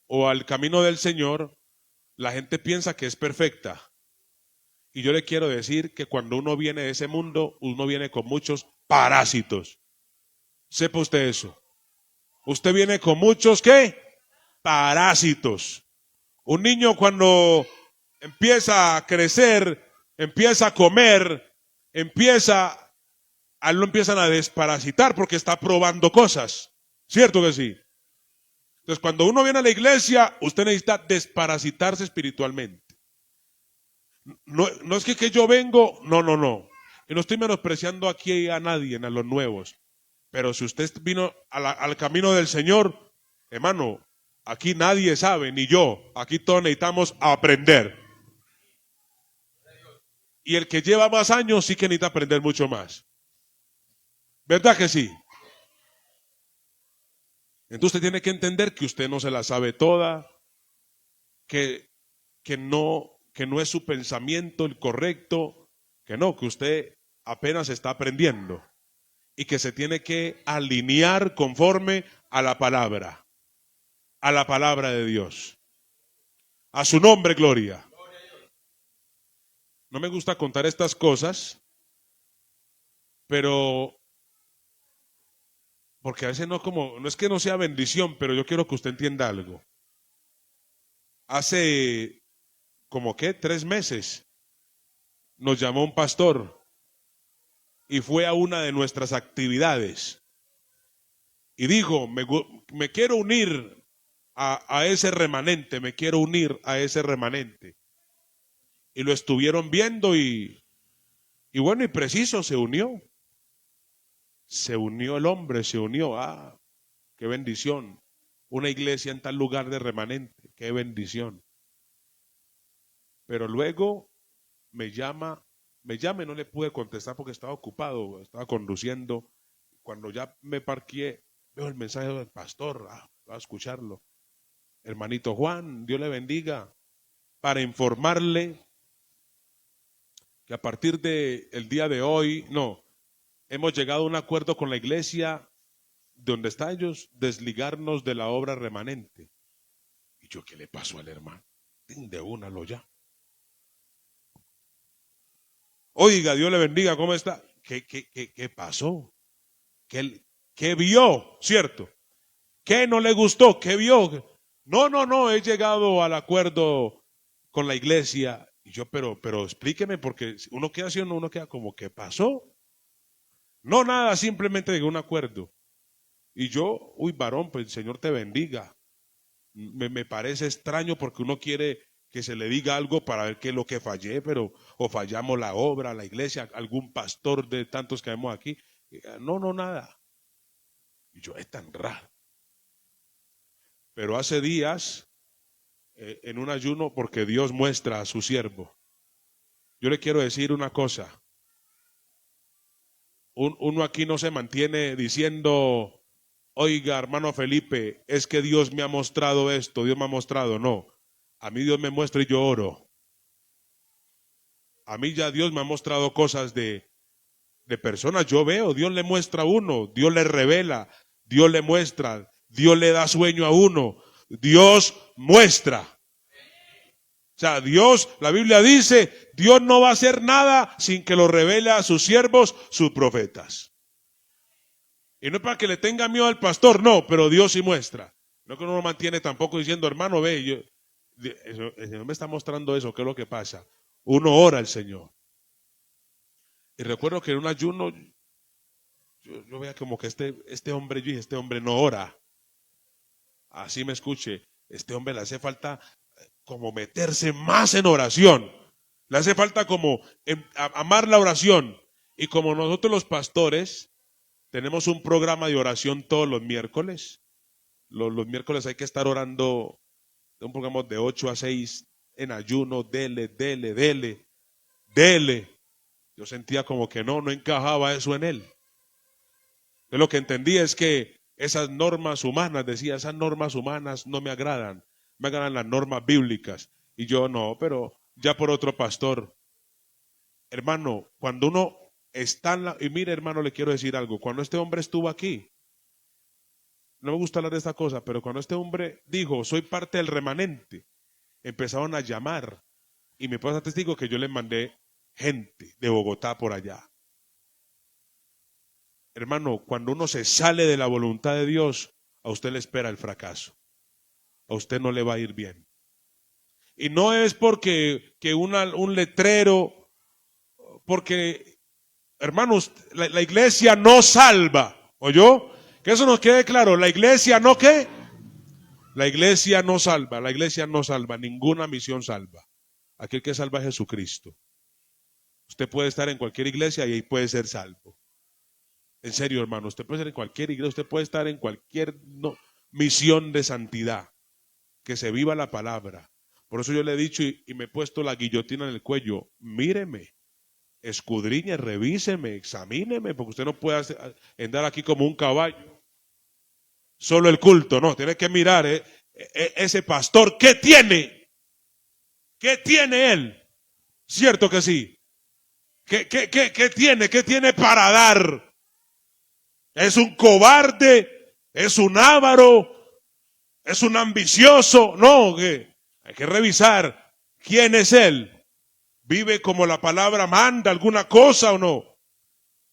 o al camino del Señor, la gente piensa que es perfecta. Y yo le quiero decir que cuando uno viene de ese mundo, uno viene con muchos parásitos. Sepa usted eso. Usted viene con muchos, ¿qué? Parásitos. Un niño cuando empieza a crecer, empieza a comer, a él lo empiezan a desparasitar porque está probando cosas. ¿Cierto que sí? Entonces, cuando uno viene a la iglesia, usted necesita desparasitarse espiritualmente. No es que yo vengo, no. Y no estoy menospreciando aquí a nadie, a los nuevos. Pero si usted vino al camino del Señor, hermano, aquí nadie sabe, ni yo. Aquí todos necesitamos aprender. Y el que lleva más años sí que necesita aprender mucho más. ¿Verdad que sí? Entonces usted tiene que entender que usted no se la sabe toda, que, que no es su pensamiento el correcto, que no, que usted apenas está aprendiendo y que se tiene que alinear conforme a la palabra de Dios. A su nombre, gloria. No me gusta contar estas cosas, pero porque a veces no es que no sea bendición, pero yo quiero que usted entienda algo. Hace como que 3 meses nos llamó un pastor y fue a una de nuestras actividades y dijo, me quiero unir a ese remanente, me quiero unir a ese remanente. Y lo estuvieron viendo y bueno, y preciso se unió. Se unió el hombre, se unió. Ah, qué bendición. Una iglesia en tal lugar de remanente, qué bendición. Pero luego me llama y no le pude contestar porque estaba ocupado, estaba conduciendo. Cuando ya me parqué, veo el mensaje del pastor, voy a escucharlo. Hermanito Juan, Dios le bendiga, para informarle que a partir del día de hoy, hemos llegado a un acuerdo con la iglesia donde está ellos, desligarnos de la obra remanente. Y yo, ¿qué le pasó al hermano? De una lo ya. Oiga, Dios le bendiga, ¿cómo está? ¿Qué pasó? ¿Qué vio? ¿Cierto? ¿Qué no le gustó? ¿Qué vio? No, he llegado al acuerdo con la iglesia. Y yo, pero explíqueme, porque uno queda así, uno queda como, ¿qué pasó? No, nada, simplemente llegó a un acuerdo. Y yo, varón, pues el Señor te bendiga. Me parece extraño porque uno quiere que se le diga algo para ver qué es lo que fallé, pero o fallamos la obra, la iglesia, algún pastor de tantos que vemos aquí. No, nada. Y yo, es tan raro. Pero hace días, en un ayuno, porque Dios muestra a su siervo, yo le quiero decir una cosa. Uno aquí no se mantiene diciendo, oiga, hermano Felipe, es que Dios me ha mostrado esto, Dios me ha mostrado. No, a mí Dios me muestra y yo oro. A mí ya Dios me ha mostrado cosas de personas. Yo veo, Dios le muestra a uno, Dios le revela, Dios le muestra, Dios le da sueño a uno, Dios muestra. O sea, Dios, la Biblia dice, Dios no va a hacer nada sin que lo revele a sus siervos, sus profetas. Y no es para que le tenga miedo al pastor, no, pero Dios sí muestra. No que uno lo mantiene tampoco diciendo, hermano, ve, el Señor me está mostrando eso, ¿qué es lo que pasa? Uno ora al Señor. Y recuerdo que en un ayuno, yo veía como que este hombre, yo dije, este hombre no ora. Así me escuche, este hombre le hace falta como meterse más en oración. Le hace falta como amar la oración. Y como nosotros los pastores tenemos un programa de oración todos los miércoles. Los miércoles hay que estar orando, un programa de 8 a 6 en ayuno, dele. Yo sentía como que no encajaba eso en él. Yo lo que entendí es que esas normas humanas, decía, esas normas humanas no me agradan las normas bíblicas. Y yo no, pero ya por otro pastor. Hermano, cuando uno está en y mire hermano, le quiero decir algo, cuando este hombre estuvo aquí, no me gusta hablar de esta cosa, pero cuando este hombre dijo, soy parte del remanente, empezaron a llamar, y me pasa testigo que yo le mandé gente de Bogotá por allá. Hermano, cuando uno se sale de la voluntad de Dios, a usted le espera el fracaso. A usted no le va a ir bien. Y no es porque un letrero, porque, hermanos, la iglesia no salva. ¿Oyó? Que eso nos quede claro. La iglesia no ¿qué? La iglesia no salva. Ninguna misión salva. Aquel que salva es Jesucristo. Usted puede estar en cualquier iglesia y ahí puede ser salvo. En serio, hermano, usted puede estar en cualquier iglesia, usted puede estar en cualquier misión de santidad. Que se viva la palabra. Por eso yo le he dicho y me he puesto la guillotina en el cuello. Míreme, escudriñe, revíseme, examíneme, porque usted no puede andar aquí como un caballo. Solo el culto, no, tiene que mirar ese pastor, ¿qué tiene? ¿Qué tiene él? ¿Cierto que sí? ¿Qué tiene? ¿Qué tiene para dar? ¿Es un cobarde? ¿Es un avaro? ¿Es un ambicioso? No, hay que revisar quién es él. ¿Vive como la palabra manda alguna cosa o no?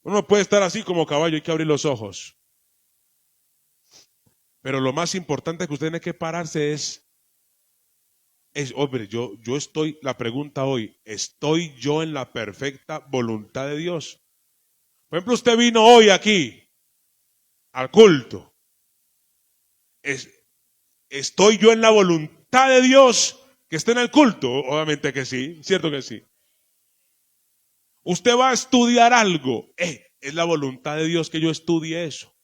Uno puede estar así como caballo, hay que abrir los ojos. Pero lo más importante que usted tiene que pararse es hombre, yo estoy, la pregunta hoy, ¿estoy yo en la perfecta voluntad de Dios? Por ejemplo, usted vino hoy aquí, al culto. ¿Estoy yo en la voluntad de Dios que esté en el culto? Obviamente que sí, cierto que sí. Usted va a estudiar algo, es la voluntad de Dios que yo estudie eso.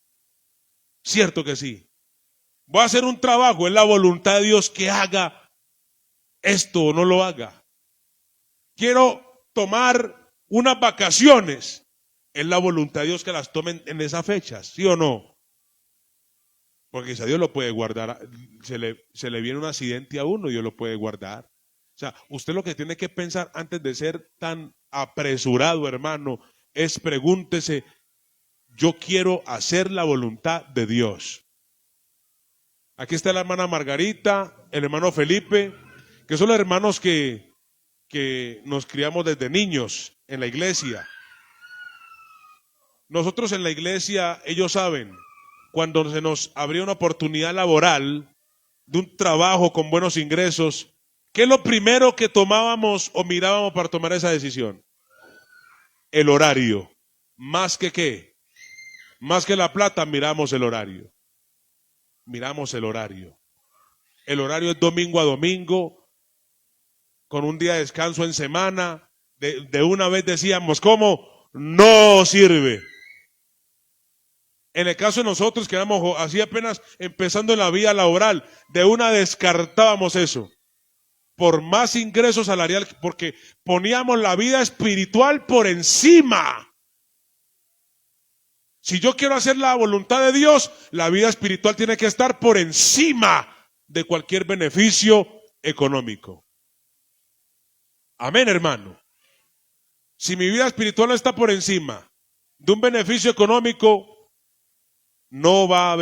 Cierto que sí. Voy a hacer un trabajo, es la voluntad de Dios que haga esto o no lo haga. Quiero tomar unas vacaciones, es la voluntad de Dios que las tomen en esas fechas, ¿sí o no? Porque quizá Dios lo puede guardar, se le viene un accidente a uno y Dios lo puede guardar. O sea, usted lo que tiene que pensar antes de ser tan apresurado, hermano, es pregúntese, yo quiero hacer la voluntad de Dios. Aquí está la hermana Margarita, el hermano Felipe, que son los hermanos que nos criamos desde niños en la iglesia. Nosotros en la iglesia, ellos saben, cuando se nos abría una oportunidad laboral de un trabajo con buenos ingresos, ¿qué es lo primero que tomábamos o mirábamos para tomar esa decisión? El horario. ¿Más que qué? Más que la plata, miramos el horario. Miramos el horario. El horario es domingo a domingo, con un día de descanso en semana. De una vez decíamos, ¿cómo? No sirve. En el caso de nosotros, que éramos así apenas empezando en la vida laboral, de una descartábamos eso. Por más ingreso salarial, porque poníamos la vida espiritual por encima. Si yo quiero hacer la voluntad de Dios, la vida espiritual tiene que estar por encima de cualquier beneficio económico. Amén, hermano. Si mi vida espiritual no está por encima de un beneficio económico, no vamos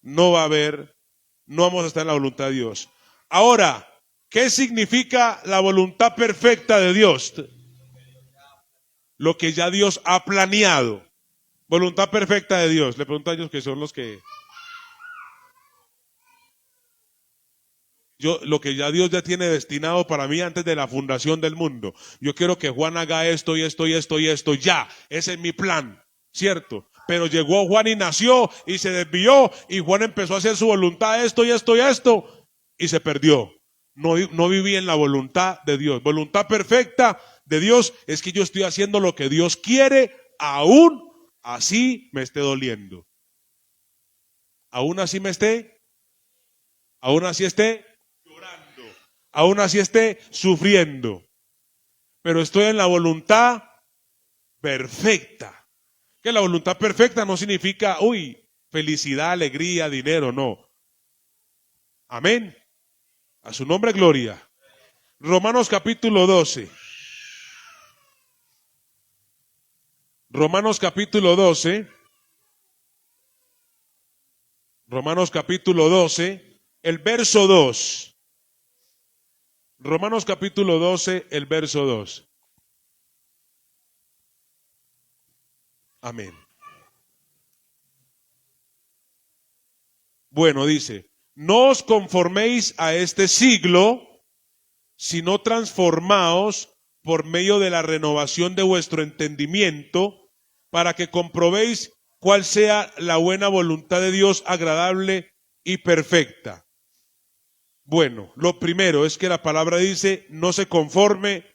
a estar en la voluntad de Dios. Ahora, ¿qué significa la voluntad perfecta de Dios? Lo que ya Dios ha planeado. Voluntad perfecta de Dios. Le pregunto a ellos que son los que... lo que ya Dios ya tiene destinado para mí antes de la fundación del mundo. Yo quiero que Juan haga esto y esto y esto y esto. Ya, ese es mi plan, ¿cierto? Pero llegó Juan y nació y se desvió y Juan empezó a hacer su voluntad, esto y esto y esto, y se perdió. No viví en la voluntad de Dios. Voluntad perfecta de Dios es que yo estoy haciendo lo que Dios quiere, aún así me esté doliendo. Aún así esté llorando, aún así esté sufriendo. Pero estoy en la voluntad perfecta. Que la voluntad perfecta no significa, felicidad, alegría, dinero, no. Amén. A su nombre, gloria. Romanos capítulo 12. Romanos capítulo 12. Romanos capítulo 12, el verso 2. Romanos capítulo 12, el verso 2. Amén. Bueno, dice, no os conforméis a este siglo, sino transformaos por medio de la renovación de vuestro entendimiento, para que comprobéis cuál sea la buena voluntad de Dios, agradable y perfecta. Bueno, lo primero es que la palabra dice, no se conforme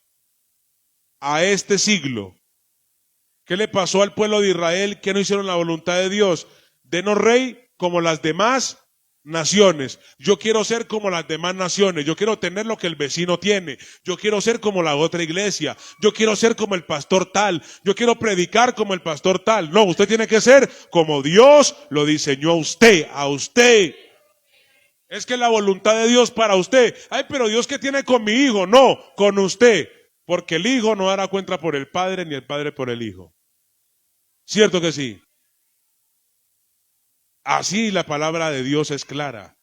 a este siglo. ¿Qué le pasó al pueblo de Israel que no hicieron la voluntad de Dios? Denos rey como las demás naciones. Yo quiero ser como las demás naciones. Yo quiero tener lo que el vecino tiene. Yo quiero ser como la otra iglesia. Yo quiero ser como el pastor tal. Yo quiero predicar como el pastor tal. No, usted tiene que ser como Dios lo diseñó a usted. Es que la voluntad de Dios para usted. Ay, pero Dios, ¿qué tiene con mi hijo? No, con usted. Porque el hijo no dará cuenta por el padre ni el padre por el hijo. ¿Cierto que sí? Así la palabra de Dios es clara.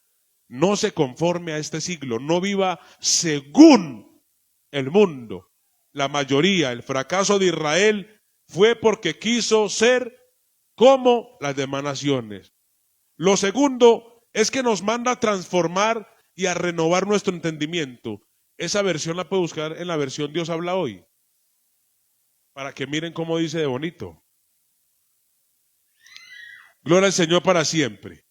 No se conforme a este siglo. No viva según el mundo. La mayoría, el fracaso de Israel fue porque quiso ser como las demás naciones. Lo segundo es que nos manda a transformar y a renovar nuestro entendimiento. Esa versión la puede buscar en la versión Dios habla hoy, para que miren cómo dice de bonito. Gloria al Señor para siempre.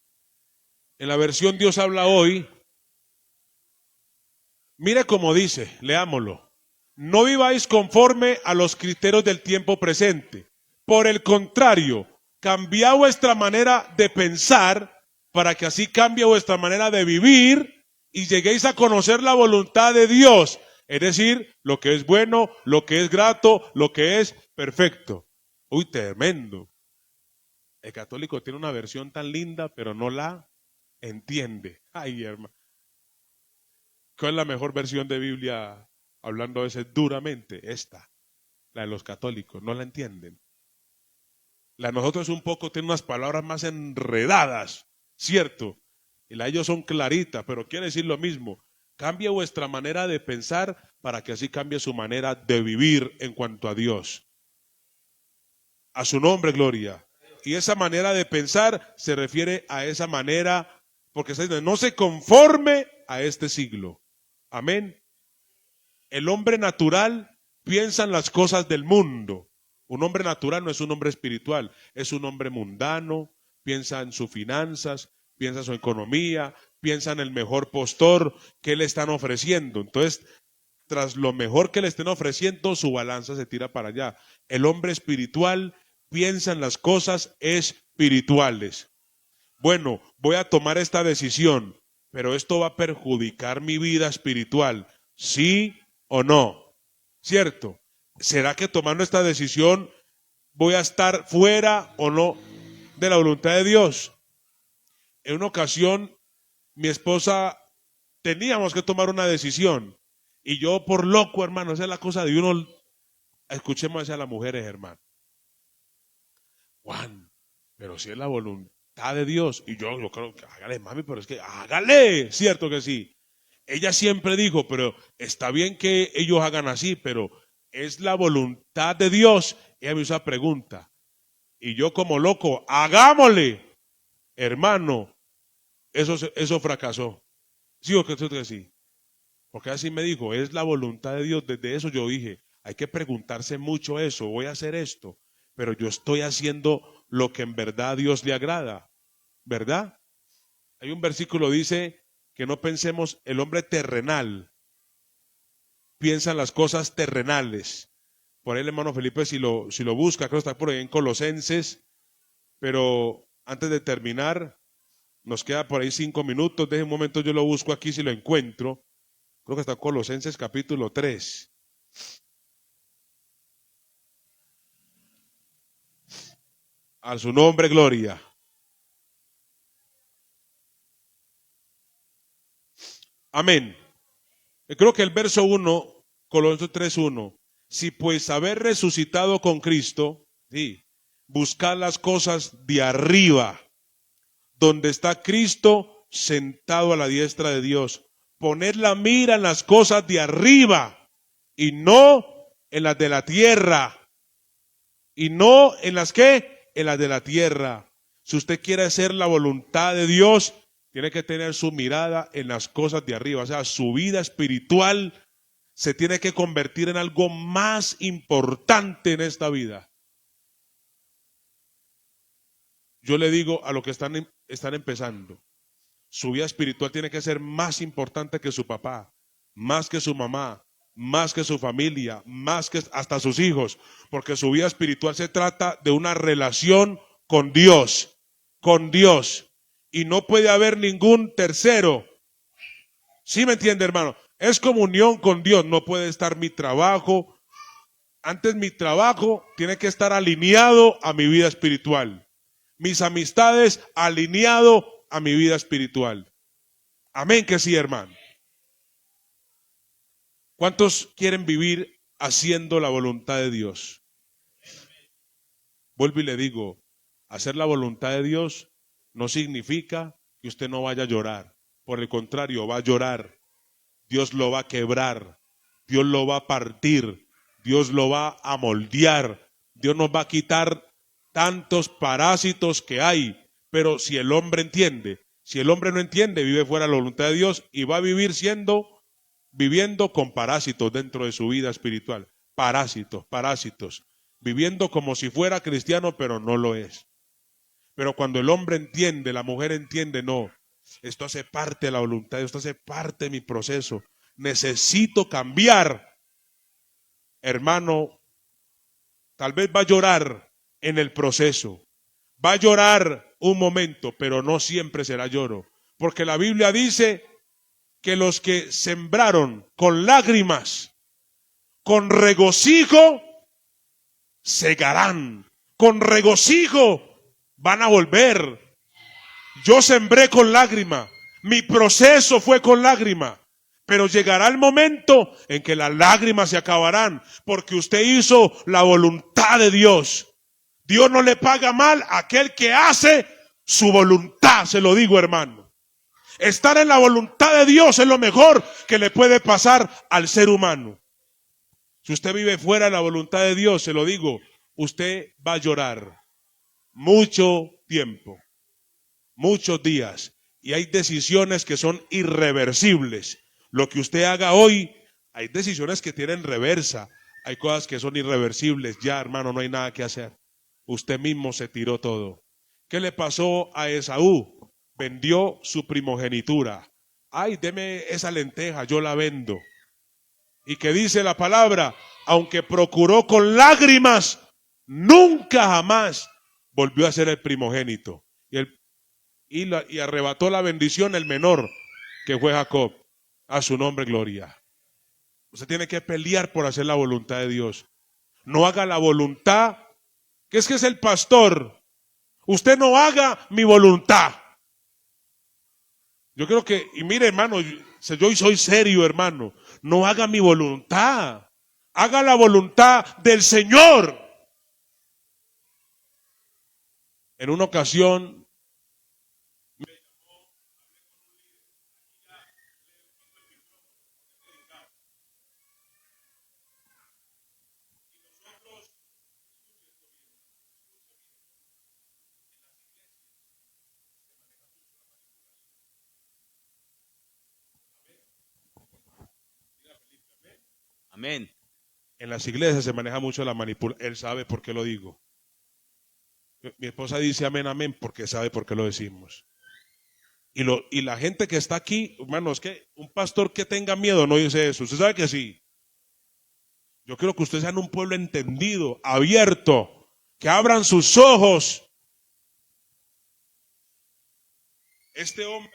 En la versión Dios habla hoy, mire cómo dice, leámoslo. No viváis conforme a los criterios del tiempo presente. Por el contrario, cambiad vuestra manera de pensar para que así cambie vuestra manera de vivir y lleguéis a conocer la voluntad de Dios. Es decir, lo que es bueno, lo que es grato, lo que es perfecto. Uy, tremendo. El católico tiene una versión tan linda, pero no la entiende. Ay, hermano. ¿Cuál es la mejor versión de Biblia hablando de ese duramente? Esta, la de los católicos, no la entienden. La de nosotros un poco tiene unas palabras más enredadas, ¿cierto? Y la de ellos son claritas, pero quiere decir lo mismo. Cambie vuestra manera de pensar para que así cambie su manera de vivir en cuanto a Dios. A su nombre, gloria. Y esa manera de pensar se refiere a esa manera, porque está diciendo, no se conforme a este siglo. Amén. El hombre natural piensa en las cosas del mundo. Un hombre natural no es un hombre espiritual, es un hombre mundano, piensa en sus finanzas, piensa en su economía, piensa en el mejor postor que le están ofreciendo. Entonces, tras lo mejor que le estén ofreciendo, su balanza se tira para allá. El hombre espiritual piensa en las cosas espirituales. Bueno, voy a tomar esta decisión, pero esto va a perjudicar mi vida espiritual, ¿sí o no? ¿Cierto? ¿Será que tomando esta decisión voy a estar fuera o no de la voluntad de Dios? En una ocasión, mi esposa, teníamos que tomar una decisión, y yo por loco, hermano, esa es la cosa de uno, escuchemos a las mujeres, hermano. Juan, pero si es la voluntad de Dios, y yo creo que hágale, mami, pero es que hágale, cierto que sí. Ella siempre dijo, pero está bien que ellos hagan así, pero es la voluntad de Dios. Ella me hizo esa pregunta, y yo como loco, hagámosle, hermano, eso fracasó. ¿Sí o que sí? Porque así me dijo, es la voluntad de Dios. Desde eso yo dije, hay que preguntarse mucho eso, voy a hacer esto, pero yo estoy haciendo lo que en verdad a Dios le agrada, ¿verdad? Hay un versículo que dice que no pensemos, el hombre terrenal piensa en las cosas terrenales. Por ahí el hermano Felipe, si lo busca, creo que está por ahí en Colosenses, pero antes de terminar, nos queda por ahí 5 minutos, deje un momento, yo lo busco aquí si lo encuentro. Creo que está en Colosenses capítulo 3. A su nombre, gloria. Amén. Creo que el verso 1, Colosenses 3:1. Si pues haber resucitado con Cristo, sí, buscad las cosas de arriba, donde está Cristo sentado a la diestra de Dios. Poned la mira en las cosas de arriba y no en las de la tierra. Y no en las que, en las de la tierra. Si usted quiere hacer la voluntad de Dios, tiene que tener su mirada en las cosas de arriba. O sea, su vida espiritual se tiene que convertir en algo más importante en esta vida. Yo le digo a los que están empezando, su vida espiritual tiene que ser más importante que su papá, más que su mamá, más que su familia, más que hasta sus hijos, porque su vida espiritual se trata de una relación con Dios, y no puede haber ningún tercero. ¿Sí me entiende, hermano? Es comunión con Dios, no puede estar mi trabajo. Antes mi trabajo tiene que estar alineado a mi vida espiritual. Mis amistades alineado a mi vida espiritual. Amén que sí, hermano. ¿Cuántos quieren vivir haciendo la voluntad de Dios? Vuelvo y le digo, hacer la voluntad de Dios no significa que usted no vaya a llorar. Por el contrario, va a llorar. Dios lo va a quebrar. Dios lo va a partir. Dios lo va a moldear. Dios nos va a quitar tantos parásitos que hay. Pero si el hombre entiende, si el hombre no entiende, vive fuera de la voluntad de Dios y va a vivir viviendo con parásitos dentro de su vida espiritual. Parásitos. Viviendo como si fuera cristiano, pero no lo es. Pero cuando el hombre entiende, la mujer entiende, no, esto hace parte de la voluntad, esto hace parte de mi proceso. Necesito cambiar. Hermano, tal vez va a llorar en el proceso. Va a llorar un momento, pero no siempre será lloro. Porque la Biblia dice que los que sembraron con lágrimas, con regocijo, segarán. Con regocijo van a volver. Yo sembré con lágrima, mi proceso fue con lágrima, pero llegará el momento en que las lágrimas se acabarán, porque usted hizo la voluntad de Dios. Dios no le paga mal a aquel que hace su voluntad, se lo digo, hermano. Estar en la voluntad de Dios es lo mejor que le puede pasar al ser humano. Si usted vive fuera de la voluntad de Dios, se lo digo, usted va a llorar mucho tiempo, muchos días, y hay decisiones que son irreversibles. Lo que usted haga hoy, hay decisiones que tienen reversa, hay cosas que son irreversibles. Ya, hermano, no hay nada que hacer. Usted mismo se tiró todo. ¿Qué le pasó a Esaú? Vendió su primogenitura. Ay, deme esa lenteja, yo la vendo. Y que dice la palabra, aunque procuró con lágrimas, nunca jamás volvió a ser el primogénito. Y arrebató la bendición el menor, que fue Jacob. A su nombre gloria. Usted tiene que pelear por hacer la voluntad de Dios. No haga la voluntad, que es el pastor. Usted no haga mi voluntad. Yo creo que, y mire, hermano, yo soy serio, hermano. No haga mi voluntad. Haga la voluntad del Señor. En una ocasión, Amén. en las iglesias se maneja mucho la manipulación. Él sabe por qué lo digo. Mi esposa dice amén, amén, porque sabe por qué lo decimos. Y la gente que está aquí, hermanos, que un pastor que tenga miedo no dice eso. Usted sabe que sí. Yo quiero que ustedes sean un pueblo entendido, abierto, que abran sus ojos. Este hombre,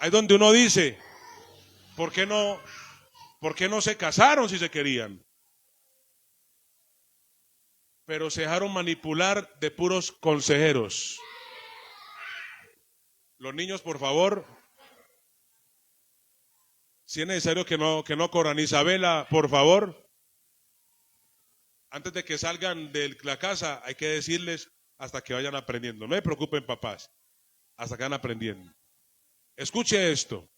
ahí donde uno dice, ¿por qué no se casaron si se querían? Pero se dejaron manipular de puros consejeros. Los niños, por favor, si es necesario que no corran. Isabela, por favor, antes de que salgan de la casa, hay que decirles hasta que vayan aprendiendo. No me preocupen, papás, hasta que vayan aprendiendo. Escuche esto.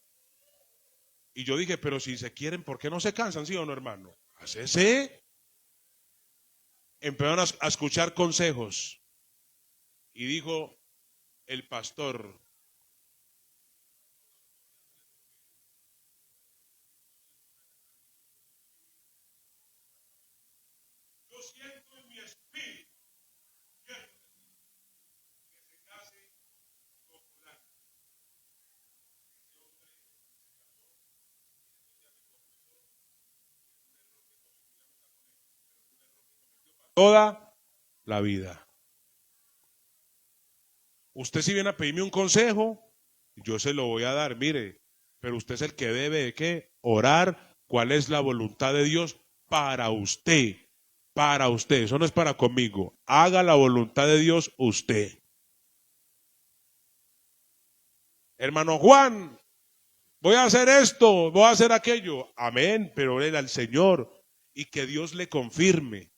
Y yo dije, pero si se quieren, ¿por qué no se cansan, sí o no, hermano? Hacese. Empezaron a escuchar consejos. Y dijo el pastor, yo siento en mi espíritu que se case con fulano. toda la vida. Usted si viene a pedirme un consejo, yo se lo voy a dar, mire, pero usted es el que debe de qué, orar cuál es la voluntad de Dios para usted, eso no es para conmigo, haga la voluntad de Dios usted. Hermano Juan, voy a hacer esto, voy a hacer aquello, amén, pero órele al Señor y que Dios le confirme.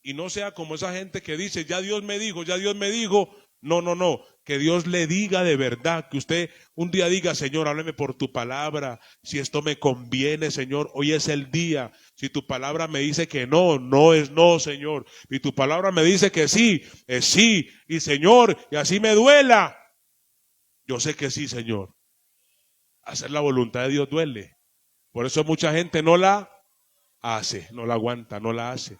Y no sea como esa gente que dice, ya Dios me dijo, ya Dios me dijo. No, no, no, que Dios le diga de verdad, que usted un día diga, Señor, háblame por tu palabra, si esto me conviene, Señor, hoy es el día. Si tu palabra me dice que no, no es no, Señor. Y tu palabra me dice que sí, es sí. Y Señor, y así me duela, yo sé que sí, Señor. Hacer la voluntad de Dios duele. Por eso mucha gente no la hace, no la aguanta, no la hace.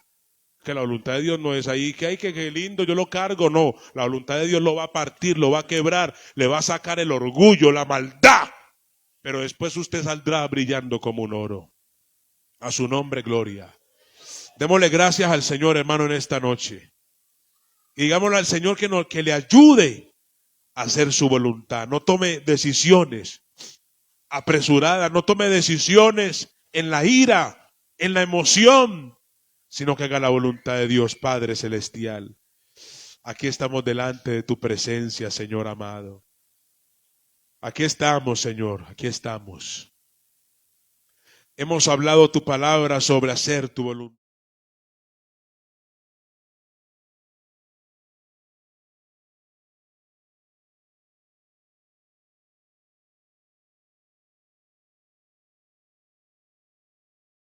Que la voluntad de Dios no es ahí, que hay que lindo, yo lo cargo, no. La voluntad de Dios lo va a partir, lo va a quebrar, le va a sacar el orgullo, la maldad. Pero después usted saldrá brillando como un oro. A su nombre, gloria. Démosle gracias al Señor, hermano, en esta noche. Y digámosle al Señor que le ayude a hacer su voluntad. No tome decisiones apresuradas, no tome decisiones en la ira, en la emoción, sino que haga la voluntad de Dios Padre Celestial. Aquí estamos delante de tu presencia, Señor amado. Aquí estamos, Señor, aquí estamos. Hemos hablado tu palabra sobre hacer tu voluntad.